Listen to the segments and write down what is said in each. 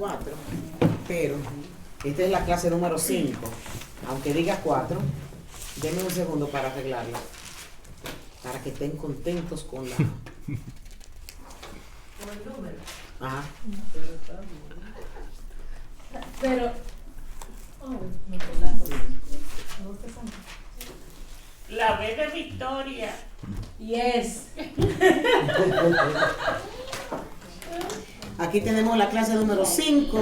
4, pero esta es la clase número 5. Aunque diga 4, denme un segundo para arreglarla, para que estén contentos con la... Con el número. Ajá. Pero... Oh, me colazo. La B de Victoria. Yes. Aquí tenemos la clase número 5.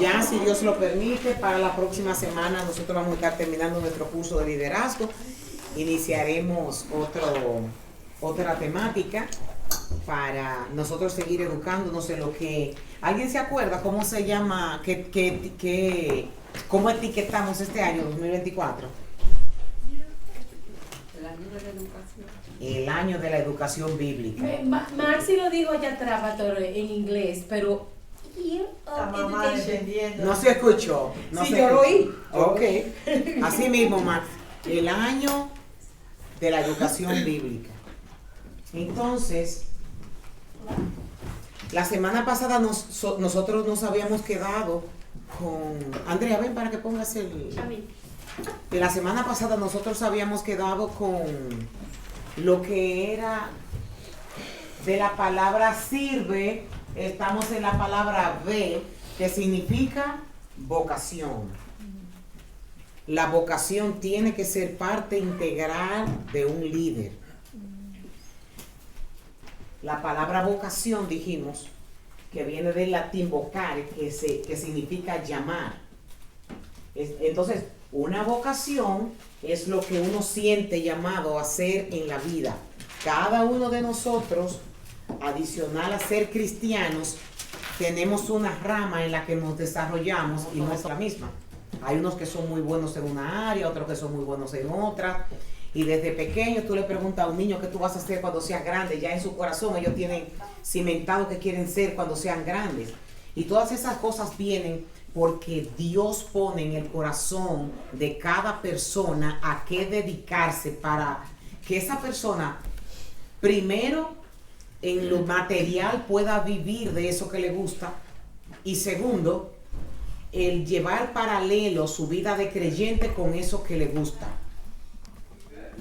Ya, si Dios lo permite, para la próxima semana nosotros vamos a estar terminando nuestro curso de liderazgo. Iniciaremos otra temática para nosotros seguir educándonos en lo que... ¿Alguien se acuerda cómo se llama, cómo etiquetamos este año 2024? El año de la educación. El año de la educación bíblica. Maxi lo dijo allá atrás, Pastor, en inglés, pero... La mamá defendiendo. No se escuchó. No Sí, se yo lo escuchó. oí. Ok. Así mismo, Max. El año de la educación bíblica. Entonces, la semana pasada nosotros nos habíamos quedado con... Andrea, ven para que pongas el... De la semana pasada nosotros habíamos quedado con lo que era de la palabra sirve. Estamos en la palabra ve, que significa vocación. La vocación tiene que ser parte integral de un líder. La palabra vocación, dijimos, que viene del latín vocare, que significa llamar. Entonces, una vocación es lo que uno siente llamado a hacer en la vida. Cada uno de nosotros, adicional a ser cristianos, tenemos una rama en la que nos desarrollamos y no es la misma. Hay unos que son muy buenos en una área, otros que son muy buenos en otra. Y desde pequeño tú le preguntas a un niño qué tú vas a hacer cuando seas grande. Ya en su corazón ellos tienen cimentado que quieren ser cuando sean grandes. Y todas esas cosas vienen porque Dios pone en el corazón de cada persona a qué dedicarse para que esa persona, primero, en lo material pueda vivir de eso que le gusta, y segundo, el llevar paralelo su vida de creyente con eso que le gusta.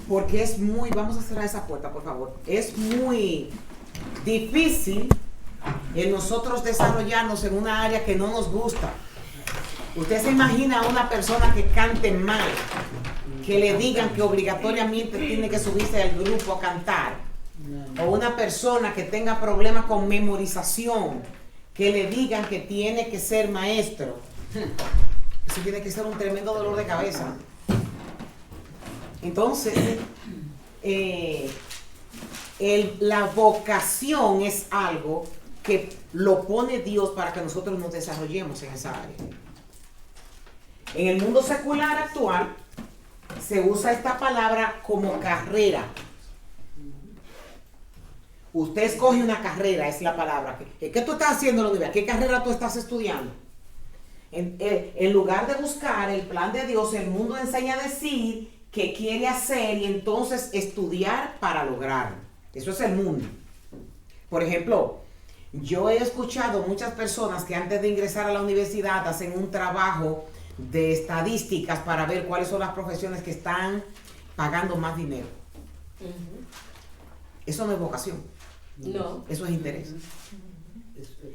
Porque es muy, vamos a cerrar esa puerta por favor, es muy difícil en nosotros desarrollarnos en una área que no nos gusta. Usted se imagina a una persona que cante mal, que le digan que obligatoriamente tiene que subirse al grupo a cantar, o una persona que tenga problemas con memorización, que le digan que tiene que ser maestro. Eso tiene que ser un tremendo dolor de cabeza. Entonces, la vocación es algo que lo pone Dios para que nosotros nos desarrollemos en esa área. En el mundo secular actual se usa esta palabra como carrera. Usted escoge una carrera, es la palabra. ¿Qué tú estás haciendo en la universidad? ¿Qué carrera tú estás estudiando? En lugar de buscar el plan de Dios, el mundo enseña a decir qué quiere hacer y entonces estudiar para lograrlo. Eso es el mundo. Por ejemplo, yo he escuchado muchas personas que antes de ingresar a la universidad hacen un trabajo de estadísticas para ver cuáles son las profesiones que están pagando más dinero. Eso no es vocación. No. Eso es interés.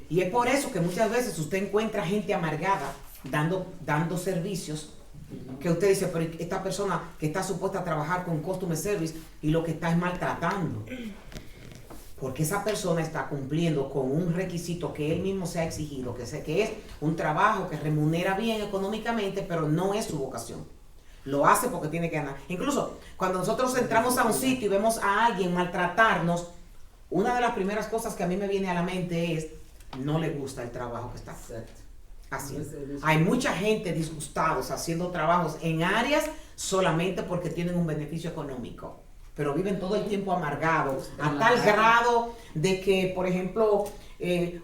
Y es por eso que muchas veces usted encuentra gente amargada dando servicios que usted dice, pero esta persona que está supuesta a trabajar con customer service y lo que está es maltratando. Porque esa persona está cumpliendo con un requisito que él mismo se ha exigido, que es un trabajo que remunera bien económicamente, pero no es su vocación. Lo hace porque tiene que ganar. Incluso cuando nosotros entramos a un sitio y vemos a alguien maltratarnos, una de las primeras cosas que a mí me viene a la mente es, no le gusta el trabajo que está haciendo. Hay mucha gente disgustados haciendo trabajos en áreas solamente porque tienen un beneficio económico, pero viven todo el tiempo amargados, a tal grado de que, por ejemplo,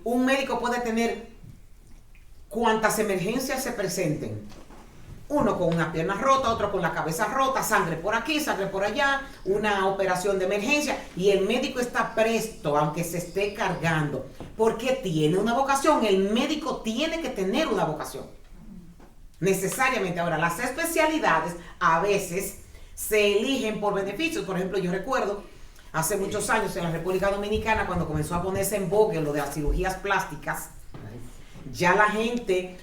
un médico puede tener cuantas emergencias se presenten. Uno con una pierna rota, otro con la cabeza rota, sangre por aquí, sangre por allá, una operación de emergencia, y el médico está presto, aunque se esté cargando, porque tiene una vocación. El médico tiene que tener una vocación. Necesariamente. Ahora, las especialidades a veces se eligen por beneficios. Por ejemplo, yo recuerdo hace muchos años en la República Dominicana, cuando comenzó a ponerse en vogue lo de las cirugías plásticas, ya la gente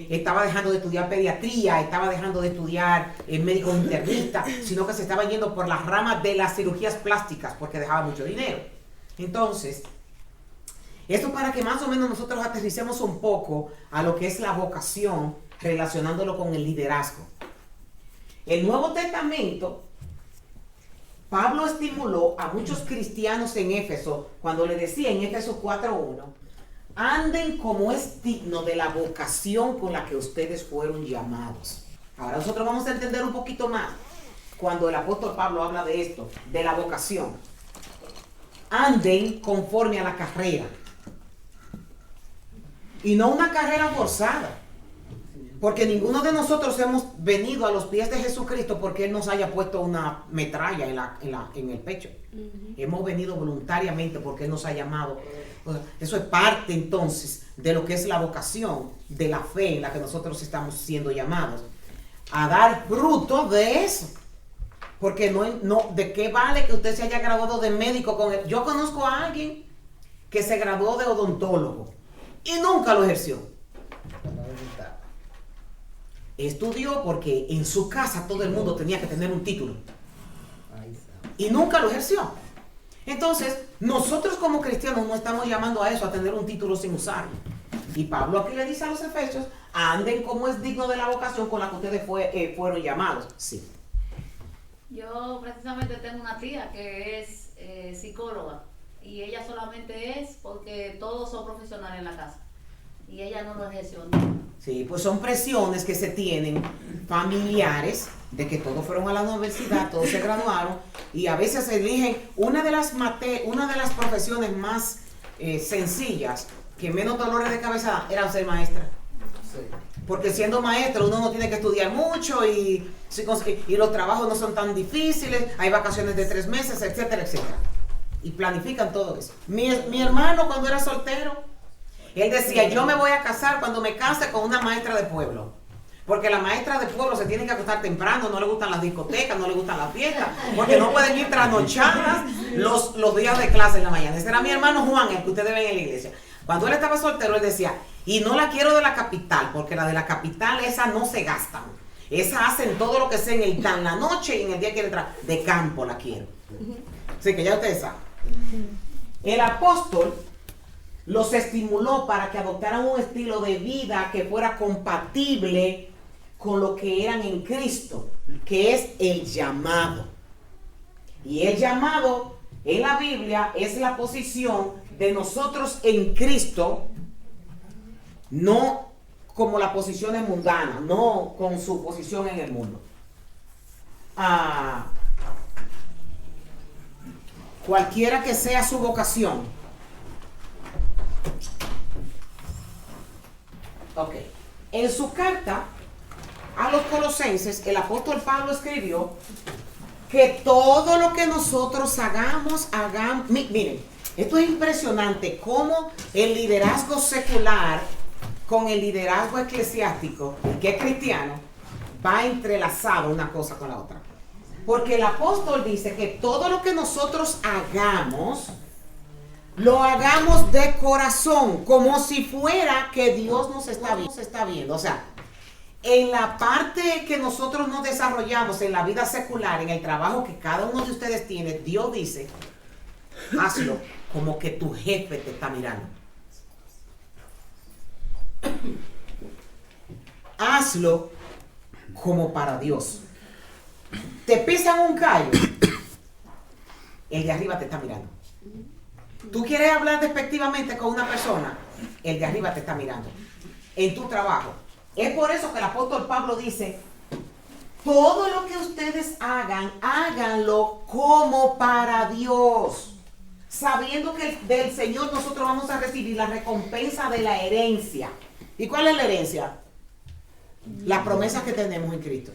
estaba dejando de estudiar pediatría, estaba dejando de estudiar médico internista, sino que se estaba yendo por las ramas de las cirugías plásticas porque dejaba mucho dinero. Entonces, esto para que más o menos nosotros aterricemos un poco a lo que es la vocación, relacionándolo con el liderazgo. El Nuevo Testamento, Pablo estimuló a muchos cristianos en Éfeso cuando le decía en Éfesos 4:1, anden como es digno de la vocación con la que ustedes fueron llamados. Ahora nosotros vamos a entender un poquito más cuando el apóstol Pablo habla de esto, de la vocación. Anden conforme a la carrera. Y no una carrera forzada. Porque ninguno de nosotros hemos venido a los pies de Jesucristo porque Él nos haya puesto una metralla en el pecho. Hemos venido voluntariamente porque Él nos ha llamado. O sea, eso es parte entonces de lo que es la vocación, de la fe en la que nosotros estamos siendo llamados. A dar fruto de eso. Porque no, ¿de qué vale que usted se haya graduado de médico con él? Yo conozco a alguien que se graduó de odontólogo y nunca lo ejerció. Estudió porque en su casa todo el mundo tenía que tener un título y nunca lo ejerció. Entonces, nosotros como cristianos no estamos llamando a eso, a tener un título sin usarlo. Y Pablo aquí le dice a los efesios, anden como es digno de la vocación con la que ustedes fueron llamados. Sí. Yo precisamente tengo una tía que es psicóloga y ella solamente es porque todos son profesionales en la casa y ella no lo ejerció. Sí, pues son presiones que se tienen familiares de que todos fueron a la universidad, todos se graduaron y a veces se eligen una de las profesiones más sencillas, que menos dolores de cabeza era ser maestra. Sí. Porque siendo maestro uno no tiene que estudiar mucho y los trabajos no son tan difíciles, hay vacaciones de 3 meses, etcétera, etcétera. Y planifican todo eso. Mi hermano cuando era soltero, él decía, yo me voy a casar cuando me case con una maestra de pueblo. Porque la maestra de pueblo se tiene que acostar temprano, no le gustan las discotecas, no le gustan las fiestas, porque no pueden ir trasnochadas los días de clase en la mañana. Ese era mi hermano Juan, el que ustedes ven en la iglesia. Cuando él estaba soltero, él decía, y no la quiero de la capital, porque la de la capital, esas no se gastan. Esas hacen todo lo que sea en la noche y en el día que quieren entrar. De campo la quiero. Así que ya ustedes saben. El apóstol los estimuló para que adoptaran un estilo de vida que fuera compatible con lo que eran en Cristo, que es el llamado. Y el llamado en la Biblia es la posición de nosotros en Cristo, no como la posición es mundana, no con su posición en el mundo. Cualquiera que sea su vocación. Ok. En su carta a los Colosenses, el apóstol Pablo escribió que todo lo que nosotros hagamos. Miren, esto es impresionante cómo el liderazgo secular con el liderazgo eclesiástico, que es cristiano, va entrelazado una cosa con la otra. Porque el apóstol dice que todo lo que nosotros hagamos, lo hagamos de corazón, como si fuera que Dios nos está viendo. O sea, en la parte que nosotros nos desarrollamos en la vida secular, en el trabajo que cada uno de ustedes tiene, Dios dice, hazlo como que tu jefe te está mirando. Hazlo como para Dios. Te pisan un callo, el de arriba te está mirando. Tú quieres hablar despectivamente con una persona, el de arriba te está mirando. En tu trabajo. Es por eso que el apóstol Pablo dice, todo lo que ustedes hagan, háganlo como para Dios, sabiendo que del Señor nosotros vamos a recibir la recompensa de la herencia. ¿Y cuál es la herencia? Las promesas que tenemos en Cristo.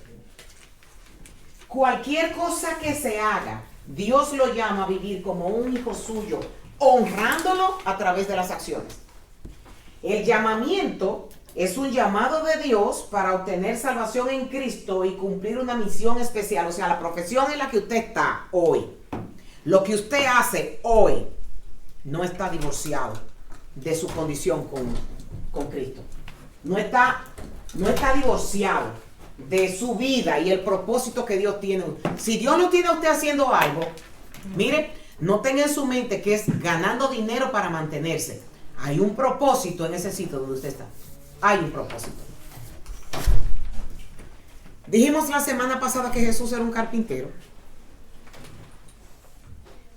Cualquier cosa que se haga, Dios lo llama a vivir como un hijo suyo, honrándolo a través de las acciones. El llamamiento es un llamado de Dios para obtener salvación en Cristo y cumplir una misión especial. O sea, la profesión en la que usted está hoy, lo que usted hace hoy, no está divorciado de su condición con Cristo. No está divorciado de su vida y el propósito que Dios tiene. Si Dios no tiene a usted haciendo algo, mire, no tenga en su mente que es ganando dinero para mantenerse. Hay un propósito en ese sitio donde usted está. Hay un propósito. Dijimos la semana pasada que Jesús era un carpintero.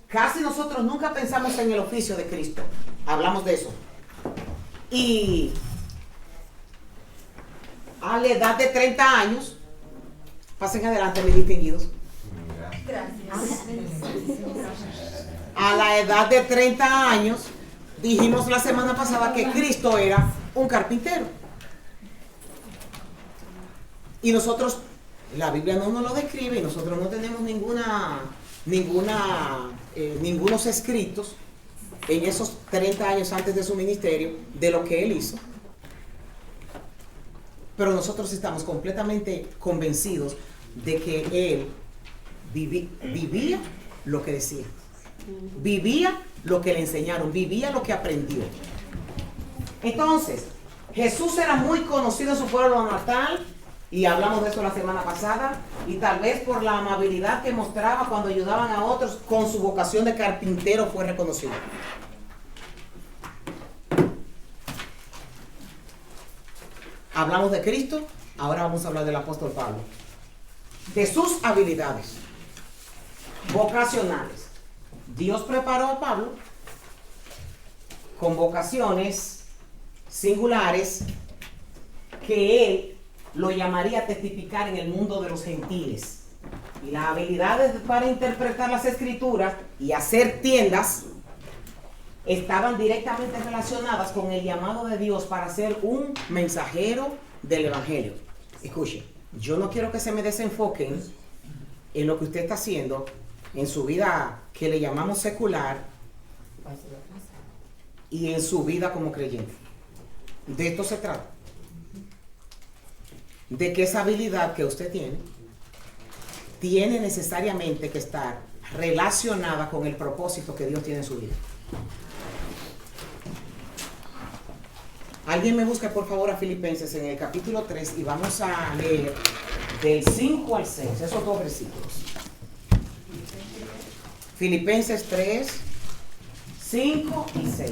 Casi nosotros nunca pensamos en el oficio de Cristo. Hablamos de eso. Y a la edad de 30 años, pasen adelante, mis distinguidos. Gracias. A la edad de 30 años, dijimos la semana pasada que Cristo era un carpintero. Y nosotros, la Biblia no nos lo describe y nosotros no tenemos ningunos escritos en esos 30 años antes de su ministerio de lo que él hizo. Pero nosotros estamos completamente convencidos de que él vivía lo que decía. Vivía lo que le enseñaron, vivía lo que aprendió. Entonces, Jesús era muy conocido en su pueblo natal, y hablamos de eso la semana pasada, y tal vez por la amabilidad que mostraba cuando ayudaban a otros, con su vocación de carpintero fue reconocido. Hablamos de Cristo, ahora vamos a hablar del apóstol Pablo. De sus habilidades vocacionales. Dios preparó a Pablo con vocaciones singulares que él lo llamaría a testificar en el mundo de los gentiles. Y las habilidades para interpretar las escrituras y hacer tiendas estaban directamente relacionadas con el llamado de Dios para ser un mensajero del evangelio. Escuche, yo no quiero que se me desenfoquen en lo que usted está haciendo en su vida que le llamamos secular y en su vida como creyente. De esto se trata. De que esa habilidad que usted tiene necesariamente que estar relacionada con el propósito que Dios tiene en su vida. Alguien me busca por favor a Filipenses en el capítulo 3 y vamos a leer del 5 al 6, esos dos versículos. Filipenses 3, 5 y 6.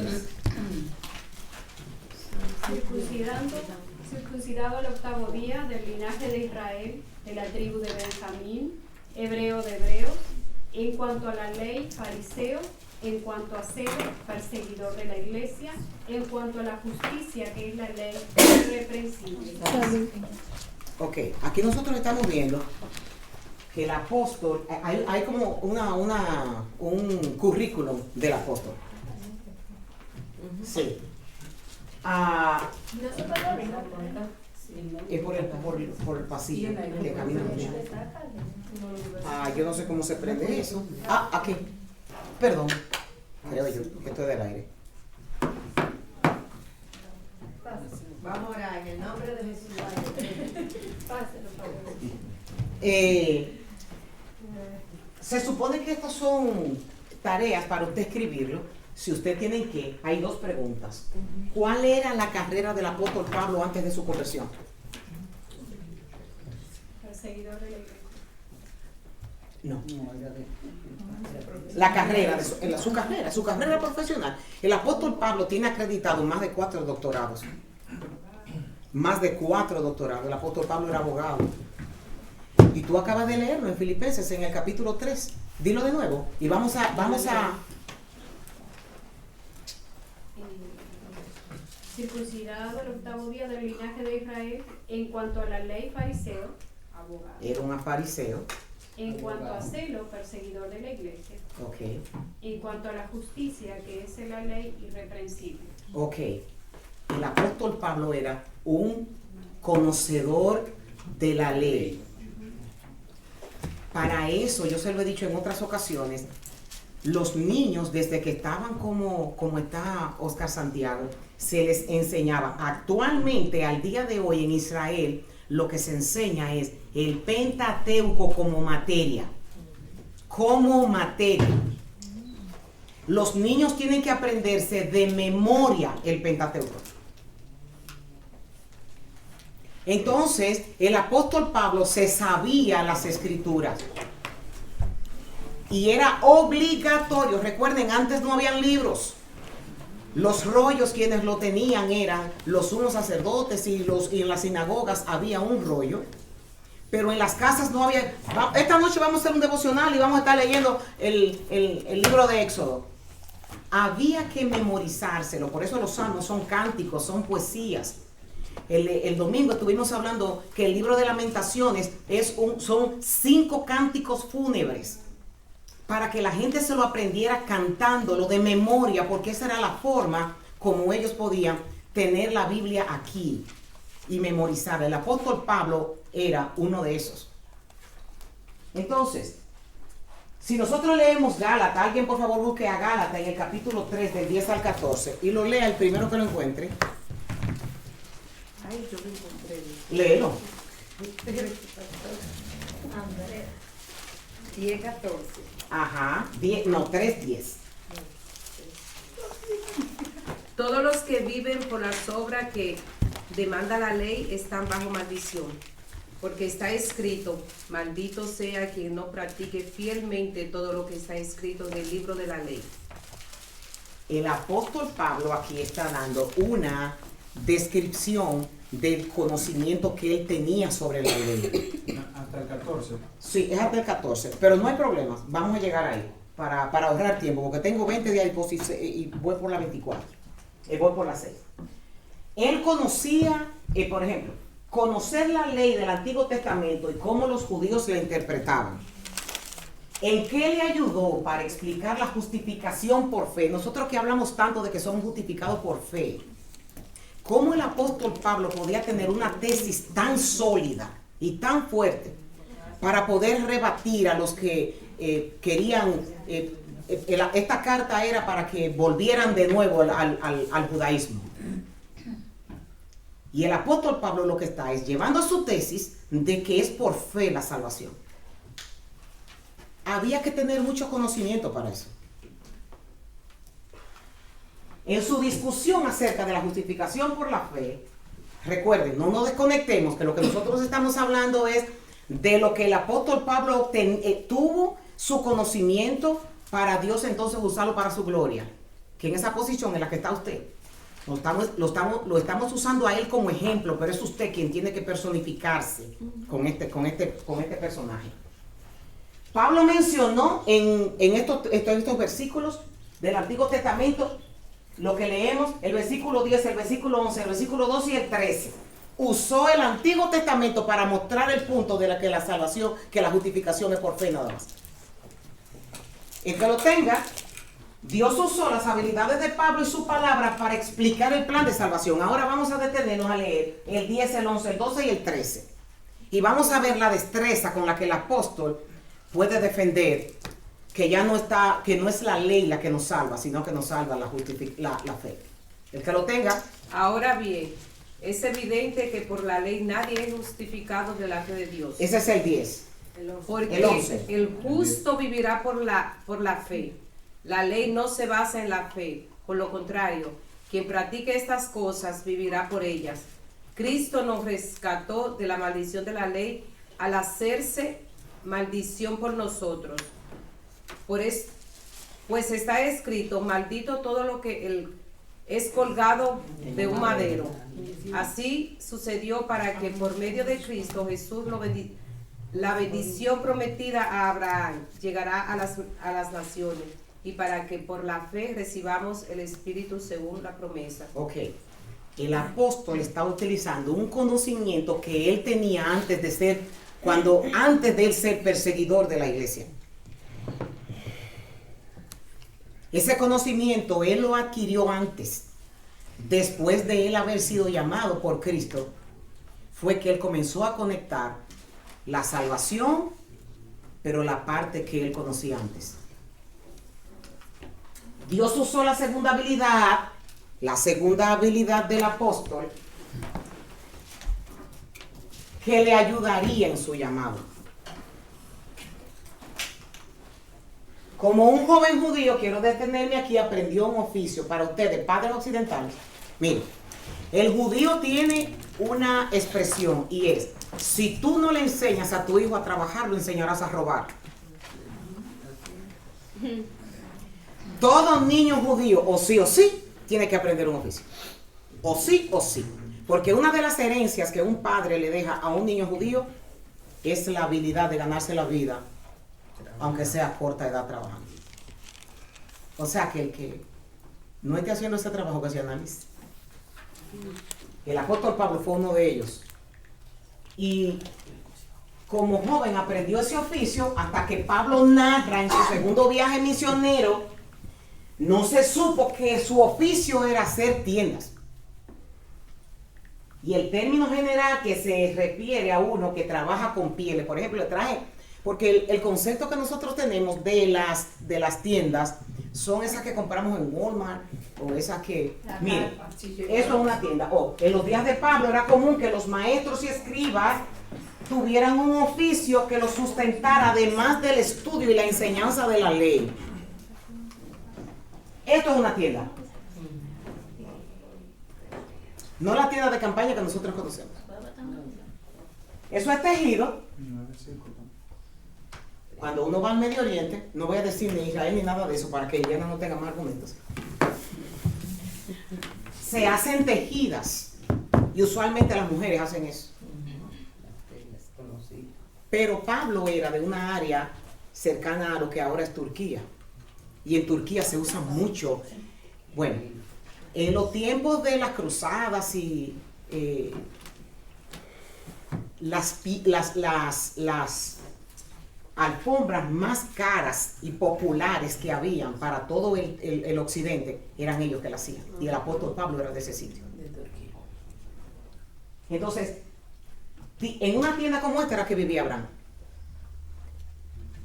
Circuncidado al octavo día del linaje de Israel, de la tribu de Benjamín, hebreo de hebreos, en cuanto a la ley, fariseo, en cuanto a celo, perseguidor de la iglesia, en cuanto a la justicia, que es la ley, irreprensible. Ok, aquí nosotros estamos viendo que el apóstol, hay como un currículum del apóstol. Sí. No se puede abrir la puerta. Es por el pasillo de camino. Yo no sé cómo se prende eso. Aquí. Perdón. Creo yo que estoy del aire. Vamos a orar en el nombre de Jesús. Páselo, por favor. Se supone que estas son tareas para usted escribirlo. Si usted tiene que, hay dos preguntas. ¿Cuál era la carrera del apóstol Pablo antes de su conversión? Perseguidor de la iglesia. No. La carrera, su carrera profesional. El apóstol Pablo tiene acreditado más de 4 doctorados. Más de 4 doctorados. El apóstol Pablo era abogado. Y tú acabas de leerlo en Filipenses en el capítulo 3. Dilo de nuevo. Y vamos a circuncidado el octavo día del linaje de Israel, en cuanto a la ley, fariseo, abogado. Era un fariseo. En cuanto a celo, perseguidor de la iglesia. Ok. En cuanto a la justicia, que es la ley, irreprensible. Ok. El apóstol Pablo era un conocedor de la ley. Para eso, yo se lo he dicho en otras ocasiones, los niños, desde que estaban como está Oscar Santiago, se les enseñaba. Actualmente, al día de hoy en Israel, lo que se enseña es el Pentateuco como materia. Como materia. Los niños tienen que aprenderse de memoria el Pentateuco. Entonces, el apóstol Pablo se sabía las escrituras. Y era obligatorio. Recuerden, antes no habían libros. Los rollos, quienes lo tenían eran los sumos sacerdotes y en las sinagogas había un rollo. Pero en las casas no había. Esta noche vamos a hacer un devocional y vamos a estar leyendo el libro de Éxodo. Había que memorizárselo. Por eso los salmos son cánticos, son poesías. El domingo estuvimos hablando que el libro de Lamentaciones son 5 cánticos fúnebres. Para que la gente se lo aprendiera cantándolo de memoria, porque esa era la forma como ellos podían tener la Biblia aquí y memorizarla. El apóstol Pablo era uno de esos. Entonces, si nosotros leemos Gálatas, alguien por favor busque a Gálatas en el capítulo 3 del 10 al 14 y lo lea el primero que lo encuentre. Ay, yo lo encontré. Léelo. 10, 14. Ajá, 3:10. Todos los que viven por las obras que demanda la ley están bajo maldición, porque está escrito: maldito sea quien no practique fielmente todo lo que está escrito en el libro de la ley. El apóstol Pablo aquí está dando una descripción del conocimiento que él tenía sobre la ley. Hasta el 14. Sí, es hasta el 14, pero no hay problema, vamos a llegar ahí para ahorrar tiempo, porque tengo 20 días y voy por la 24, voy por la 6. Él conocía, por ejemplo, conocer la ley del Antiguo Testamento y cómo los judíos la interpretaban. ¿En qué le ayudó para explicar la justificación por fe? Nosotros que hablamos tanto de que somos justificados por fe, ¿cómo el apóstol Pablo podía tener una tesis tan sólida y tan fuerte para poder rebatir a los que querían? Esta carta era para que volvieran de nuevo al judaísmo. Y el apóstol Pablo lo que está es llevando su tesis de que es por fe la salvación. Había que tener mucho conocimiento para eso. En su discusión acerca de la justificación por la fe, recuerden, no nos desconectemos, que lo que nosotros estamos hablando es de lo que el apóstol Pablo tuvo su conocimiento para Dios entonces usarlo para su gloria. Que en esa posición en la que está usted, lo estamos usando a él como ejemplo, pero es usted quien tiene que personificarse con este personaje. Pablo mencionó en estos versículos del Antiguo Testamento, lo que leemos, el versículo 10, el versículo 11, el versículo 12 y el 13. Usó el Antiguo Testamento para mostrar el punto de que la salvación, que la justificación es por fe nada más. El que lo tenga, Dios usó las habilidades de Pablo y su palabra para explicar el plan de salvación. Ahora vamos a detenernos a leer el 10, el 11, el 12 y el 13. Y vamos a ver la destreza con la que el apóstol puede defender que ya no está, que no es la ley la que nos salva, sino que nos salva la fe. El que lo tenga. Ahora bien, es evidente que por la ley nadie es justificado de la fe de Dios. Ese es el 10. Porque El 11. el justo vivirá por la fe. La ley no se basa en la fe. Por lo contrario, quien practique estas cosas vivirá por ellas. Cristo nos rescató de la maldición de la ley al hacerse maldición por nosotros. Pues está escrito: maldito todo lo que es colgado de un madero. Así sucedió para que por medio de Cristo Jesús la bendición prometida a Abraham llegará a las naciones, y para que por la fe recibamos el Espíritu según la promesa. Ok. El apóstol está utilizando un conocimiento que él tenía antes de él ser perseguidor de la iglesia. Ese conocimiento él lo adquirió antes. Después de él haber sido llamado por Cristo, fue que él comenzó a conectar la salvación, pero la parte que él conocía antes. Dios usó la segunda habilidad del apóstol, que le ayudaría en su llamado. Como un joven judío, quiero detenerme aquí, aprendió un oficio para ustedes, padres occidentales. Miren, el judío tiene una expresión y es: si tú no le enseñas a tu hijo a trabajar, lo enseñarás a robar. Todo niño judío, o sí, tiene que aprender un oficio. O sí. Porque una de las herencias que un padre le deja a un niño judío es la habilidad de ganarse la vida, aunque sea a corta edad trabajando. O sea, que el que no esté haciendo ese trabajo, que se analice. El apóstol Pablo fue uno de ellos. Y como joven aprendió ese oficio hasta que Pablo narra en su segundo viaje misionero, no se supo que su oficio era hacer tiendas. Y el término general que se refiere a uno que trabaja con pieles, por ejemplo, le traje, porque el concepto que nosotros tenemos de las tiendas son esas que compramos en Walmart o esas que, miren, eso es una tienda. En los días de Pablo era común que los maestros y escribas tuvieran un oficio que los sustentara, además del estudio y la enseñanza de la ley. Esto es una tienda. No la tienda de campaña que nosotros conocemos. Eso es tejido. Cuando uno va al Medio Oriente, no voy a decir ni Israel ni nada de eso para que ella no tenga más argumentos. Se hacen tejidas y usualmente las mujeres hacen eso. Pero Pablo era de una área cercana a lo que ahora es Turquía. Y en Turquía se usa mucho. Bueno, en los tiempos de las cruzadas y las alfombras más caras y populares que habían para todo el occidente, eran ellos que las hacían. Y el apóstol Pablo era de ese sitio. Entonces, en una tienda como esta era que vivía Abraham.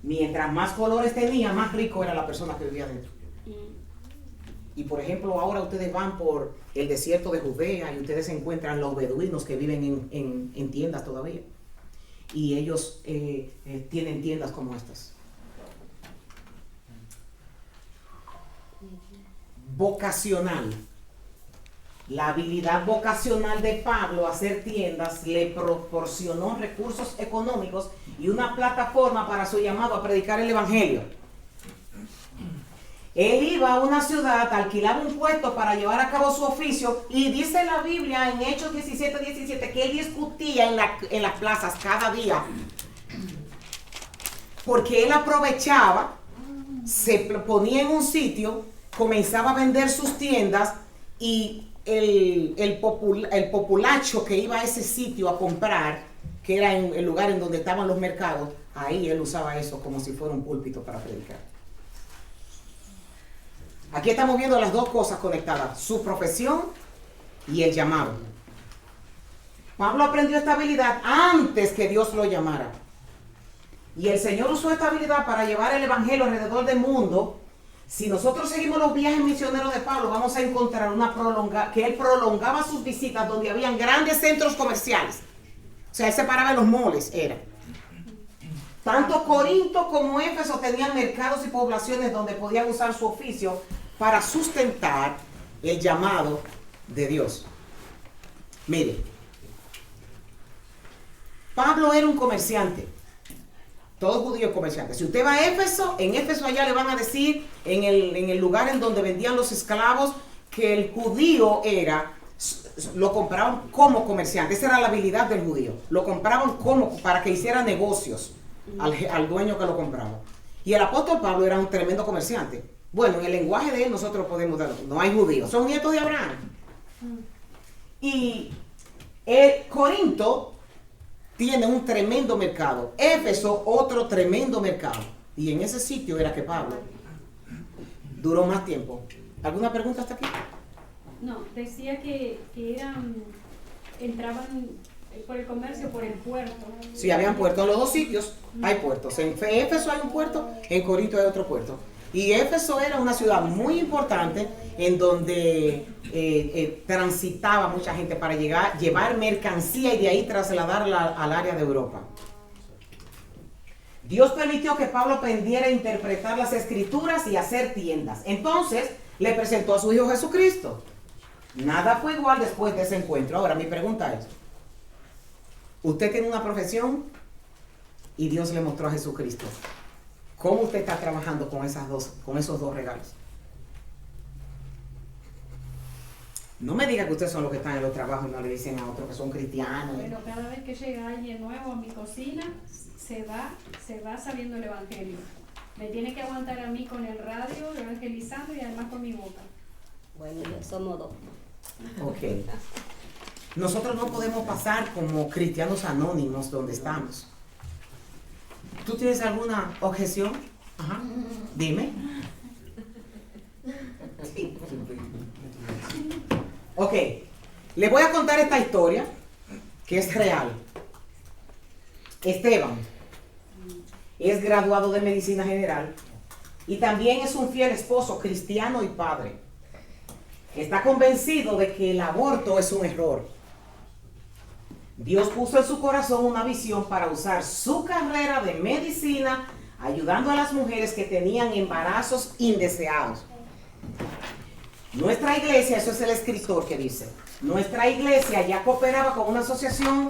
Mientras más colores tenía, más rico era la persona que vivía dentro. Y por ejemplo, ahora ustedes van por el desierto de Judea y ustedes encuentran los beduinos que viven en tiendas todavía. Y ellos tienen tiendas como estas. Vocacional. La habilidad vocacional de Pablo a hacer tiendas le proporcionó recursos económicos y una plataforma para su llamado a predicar el evangelio. Él iba a una ciudad, alquilaba un puesto para llevar a cabo su oficio, y dice la Biblia en Hechos 17:17 que él discutía en las plazas cada día, porque él aprovechaba, se ponía en un sitio, comenzaba a vender sus tiendas, y el populacho que iba a ese sitio a comprar, que era en el lugar en donde estaban los mercados, ahí él usaba eso como si fuera un púlpito para predicar. Aquí estamos viendo las dos cosas conectadas, su profesión y el llamado. Pablo aprendió esta habilidad antes que Dios lo llamara. Y el Señor usó esta habilidad para llevar el evangelio alrededor del mundo. Si nosotros seguimos los viajes misioneros de Pablo, vamos a encontrar que él prolongaba sus visitas donde habían grandes centros comerciales. O sea, él se paraba en los moles, era. Tanto Corinto como Éfeso tenían mercados y poblaciones donde podían usar su oficio para sustentar el llamado de Dios. Mire, Pablo era un comerciante. Todo judío es comerciante. Si usted va a Éfeso, en Éfeso allá le van a decir, en el lugar en donde vendían los esclavos, que el judío lo compraban como comerciante. Esa era la habilidad del judío. Lo compraban para que hiciera negocios al dueño que lo compraba. Y el apóstol Pablo era un tremendo comerciante. Bueno, en el lenguaje de él nosotros podemos dar, no hay judíos, son nietos de Abraham. Y Corinto tiene un tremendo mercado. Éfeso, otro tremendo mercado. Y en ese sitio era que Pablo duró más tiempo. ¿Alguna pregunta hasta aquí? No, decía que entraban por el comercio, por el puerto. Sí, habían puertos en los dos sitios, hay puertos. En Éfeso hay un puerto, en Corinto hay otro puerto. Y Éfeso era una ciudad muy importante en donde transitaba mucha gente para llevar mercancía y de ahí trasladarla al área de Europa. Dios permitió que Pablo aprendiera a interpretar las escrituras y hacer tiendas. Entonces le presentó a su Hijo Jesucristo. Nada fue igual después de ese encuentro. Ahora mi pregunta es, usted tiene una profesión y Dios le mostró a Jesucristo. ¿Cómo usted está trabajando con esos dos regalos? No me diga que ustedes son los que están en los trabajos y no le dicen a otros que son cristianos. Bueno, cada vez que llega alguien nuevo a mi cocina, se va sabiendo el evangelio. Me tiene que aguantar a mí con el radio, evangelizando y además con mi boca. Bueno, ya somos dos. Ok. Nosotros no podemos pasar como cristianos anónimos donde estamos. ¿Tú tienes alguna objeción? Ajá. Dime. Sí. Ok. Le voy a contar esta historia que es real. Esteban es graduado de medicina general y también es un fiel esposo cristiano y padre. Está convencido de que el aborto es un error. Dios puso en su corazón una visión para usar su carrera de medicina ayudando a las mujeres que tenían embarazos indeseados. Nuestra iglesia, eso es el escritor que dice, nuestra iglesia ya cooperaba con una asociación,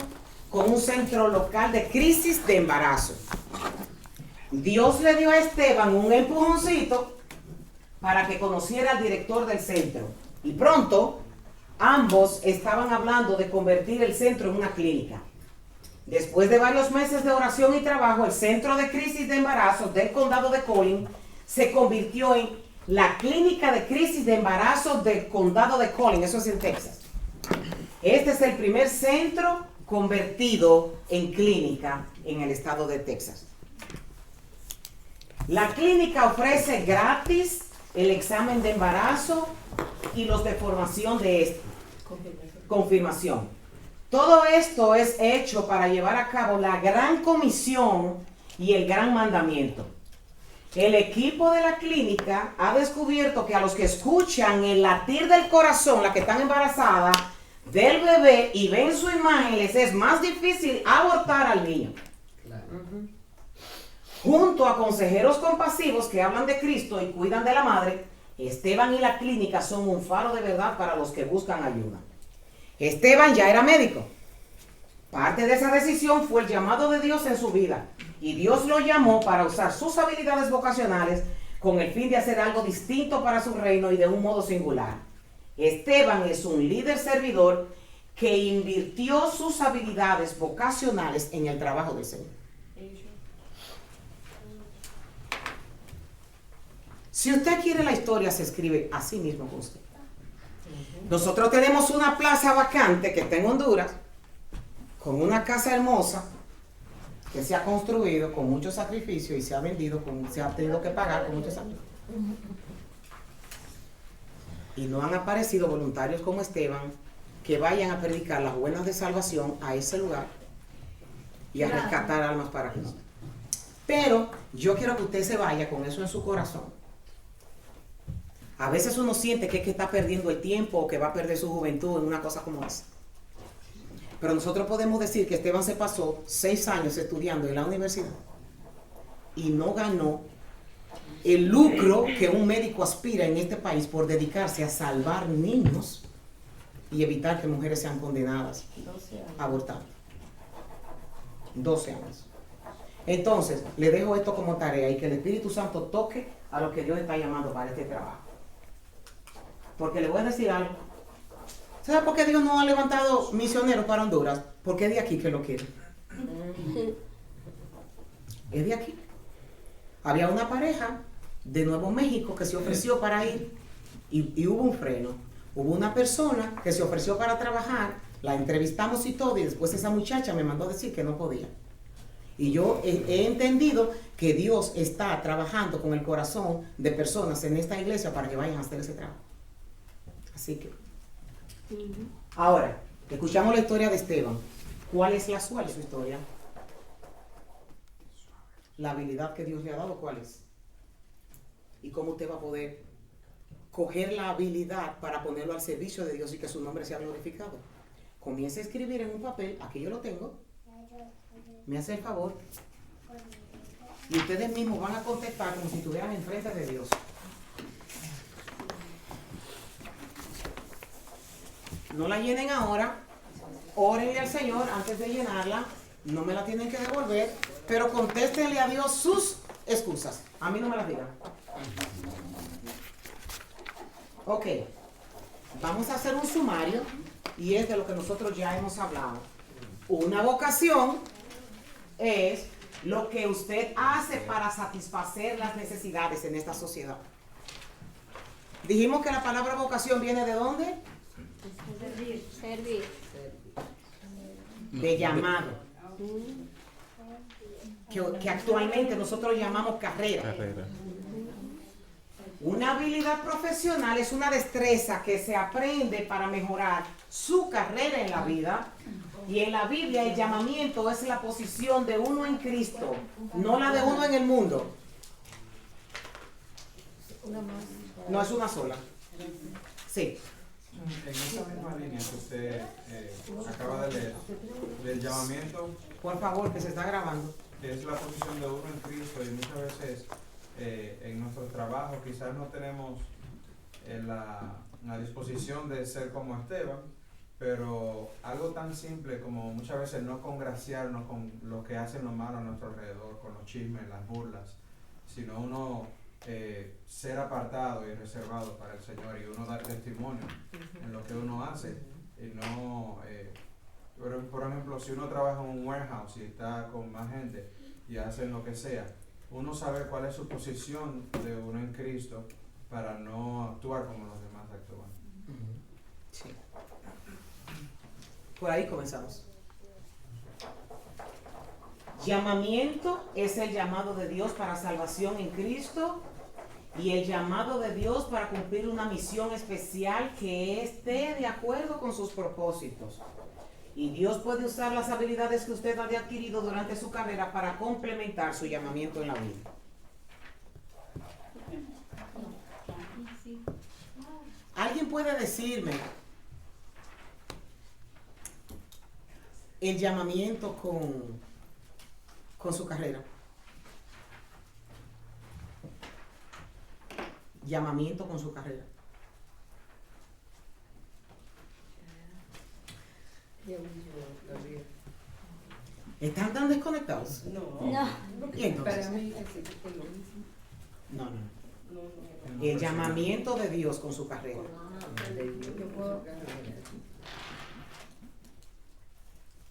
con un centro local de crisis de embarazo. Dios le dio a Esteban un empujoncito para que conociera al director del centro. Y pronto, ambos estaban hablando de convertir el centro en una clínica. Después de varios meses de oración y trabajo, el centro de crisis de embarazo del condado de Collin se convirtió en la clínica de crisis de embarazo del condado de Collin, eso es en Texas. Este es el primer centro convertido en clínica en el estado de Texas. La clínica ofrece gratis el examen de embarazo y los de formación de confirmación. Todo esto es hecho para llevar a cabo la gran comisión y el gran mandamiento. El equipo de la clínica ha descubierto que a los que escuchan el latir del corazón, las que están embarazadas, del bebé y ven su imagen, les es más difícil abortar al niño. Claro. Junto a consejeros compasivos que hablan de Cristo y cuidan de la madre, Esteban y la clínica son un faro de verdad para los que buscan ayuda. Esteban ya era médico. Parte de esa decisión fue el llamado de Dios en su vida. Y Dios lo llamó para usar sus habilidades vocacionales con el fin de hacer algo distinto para su reino y de un modo singular. Esteban es un líder servidor que invirtió sus habilidades vocacionales en el trabajo del Señor. Si usted quiere la historia, se escribe así mismo con usted. Nosotros tenemos una plaza vacante que está en Honduras, con una casa hermosa que se ha construido con mucho sacrificio y se ha vendido, se ha tenido que pagar con mucho sacrificio. Y no han aparecido voluntarios como Esteban que vayan a predicar las buenas de salvación a ese lugar y a rescatar almas para Cristo. Pero yo quiero que usted se vaya con eso en su corazón. A veces uno siente que está perdiendo el tiempo o que va a perder su juventud en una cosa como esa. Pero nosotros podemos decir que Esteban se pasó 6 años estudiando en la universidad y no ganó el lucro que un médico aspira en este país por dedicarse a salvar niños y evitar que mujeres sean condenadas a abortar. 12 años. Entonces, le dejo esto como tarea y que el Espíritu Santo toque a lo que Dios está llamando para este trabajo. Porque le voy a decir algo. ¿Sabe por qué Dios no ha levantado misioneros para Honduras? Porque es de aquí que lo quiere. Es de aquí. Había una pareja de Nuevo México que se ofreció para ir y hubo un freno. Hubo una persona que se ofreció para trabajar, la entrevistamos y todo, y después esa muchacha me mandó a decir que no podía. Y yo he entendido que Dios está trabajando con el corazón de personas en esta iglesia para que vayan a hacer ese trabajo. Así que, ahora, escuchamos la historia de Esteban. ¿Cuál es su historia? La habilidad que Dios le ha dado, ¿cuál es? y cómo usted va a poder coger la habilidad para ponerlo al servicio de Dios y que su nombre sea glorificado. Comience a escribir en un papel, aquí yo lo tengo, me hace el favor, y ustedes mismos van a contestar como si estuvieran enfrente de Dios. No la llenen ahora, órenle al Señor antes de llenarla, no me la tienen que devolver, pero contéstenle a Dios sus excusas, a mí no me las digan. Ok, vamos a hacer un sumario y es de lo que nosotros ya hemos hablado. Una vocación es lo que usted hace para satisfacer las necesidades en esta sociedad. Dijimos que la palabra vocación viene ¿de dónde? Servir. De llamado. Que actualmente nosotros llamamos carrera. Una habilidad profesional es una destreza que se aprende para mejorar su carrera en la vida. Y en la Biblia el llamamiento es la posición de uno en Cristo, no la de uno en el mundo. No es una sola. Sí. En esa misma línea que usted acaba de leer, del llamamiento, Por favor, que se está grabando. que es la posición de uno en Cristo, y muchas veces en nuestro trabajo quizás no tenemos la disposición de ser como Esteban, pero algo tan simple como muchas veces no congraciarnos con lo que hacen lo malo a nuestro alrededor, con los chismes, las burlas, sino uno ser apartado y reservado para el Señor y uno dar testimonio en lo que uno hace y no, por ejemplo, si uno trabaja en un warehouse y está con más gente y hacen lo que sea, uno sabe cuál es su posición de uno en Cristo para no actuar como los demás actúan. Sí. Por ahí comenzamos. Llamamiento es el llamado de Dios para salvación en Cristo y el llamado de Dios para cumplir una misión especial que esté de acuerdo con sus propósitos. Y Dios puede usar las habilidades que usted haya adquirido durante su carrera para complementar su llamamiento en la vida. ¿Alguien puede decirme el llamamiento con su carrera? Llamamiento con su carrera. ¿Están tan desconectados? No. ¿Y entonces? No. El llamamiento de Dios con su carrera.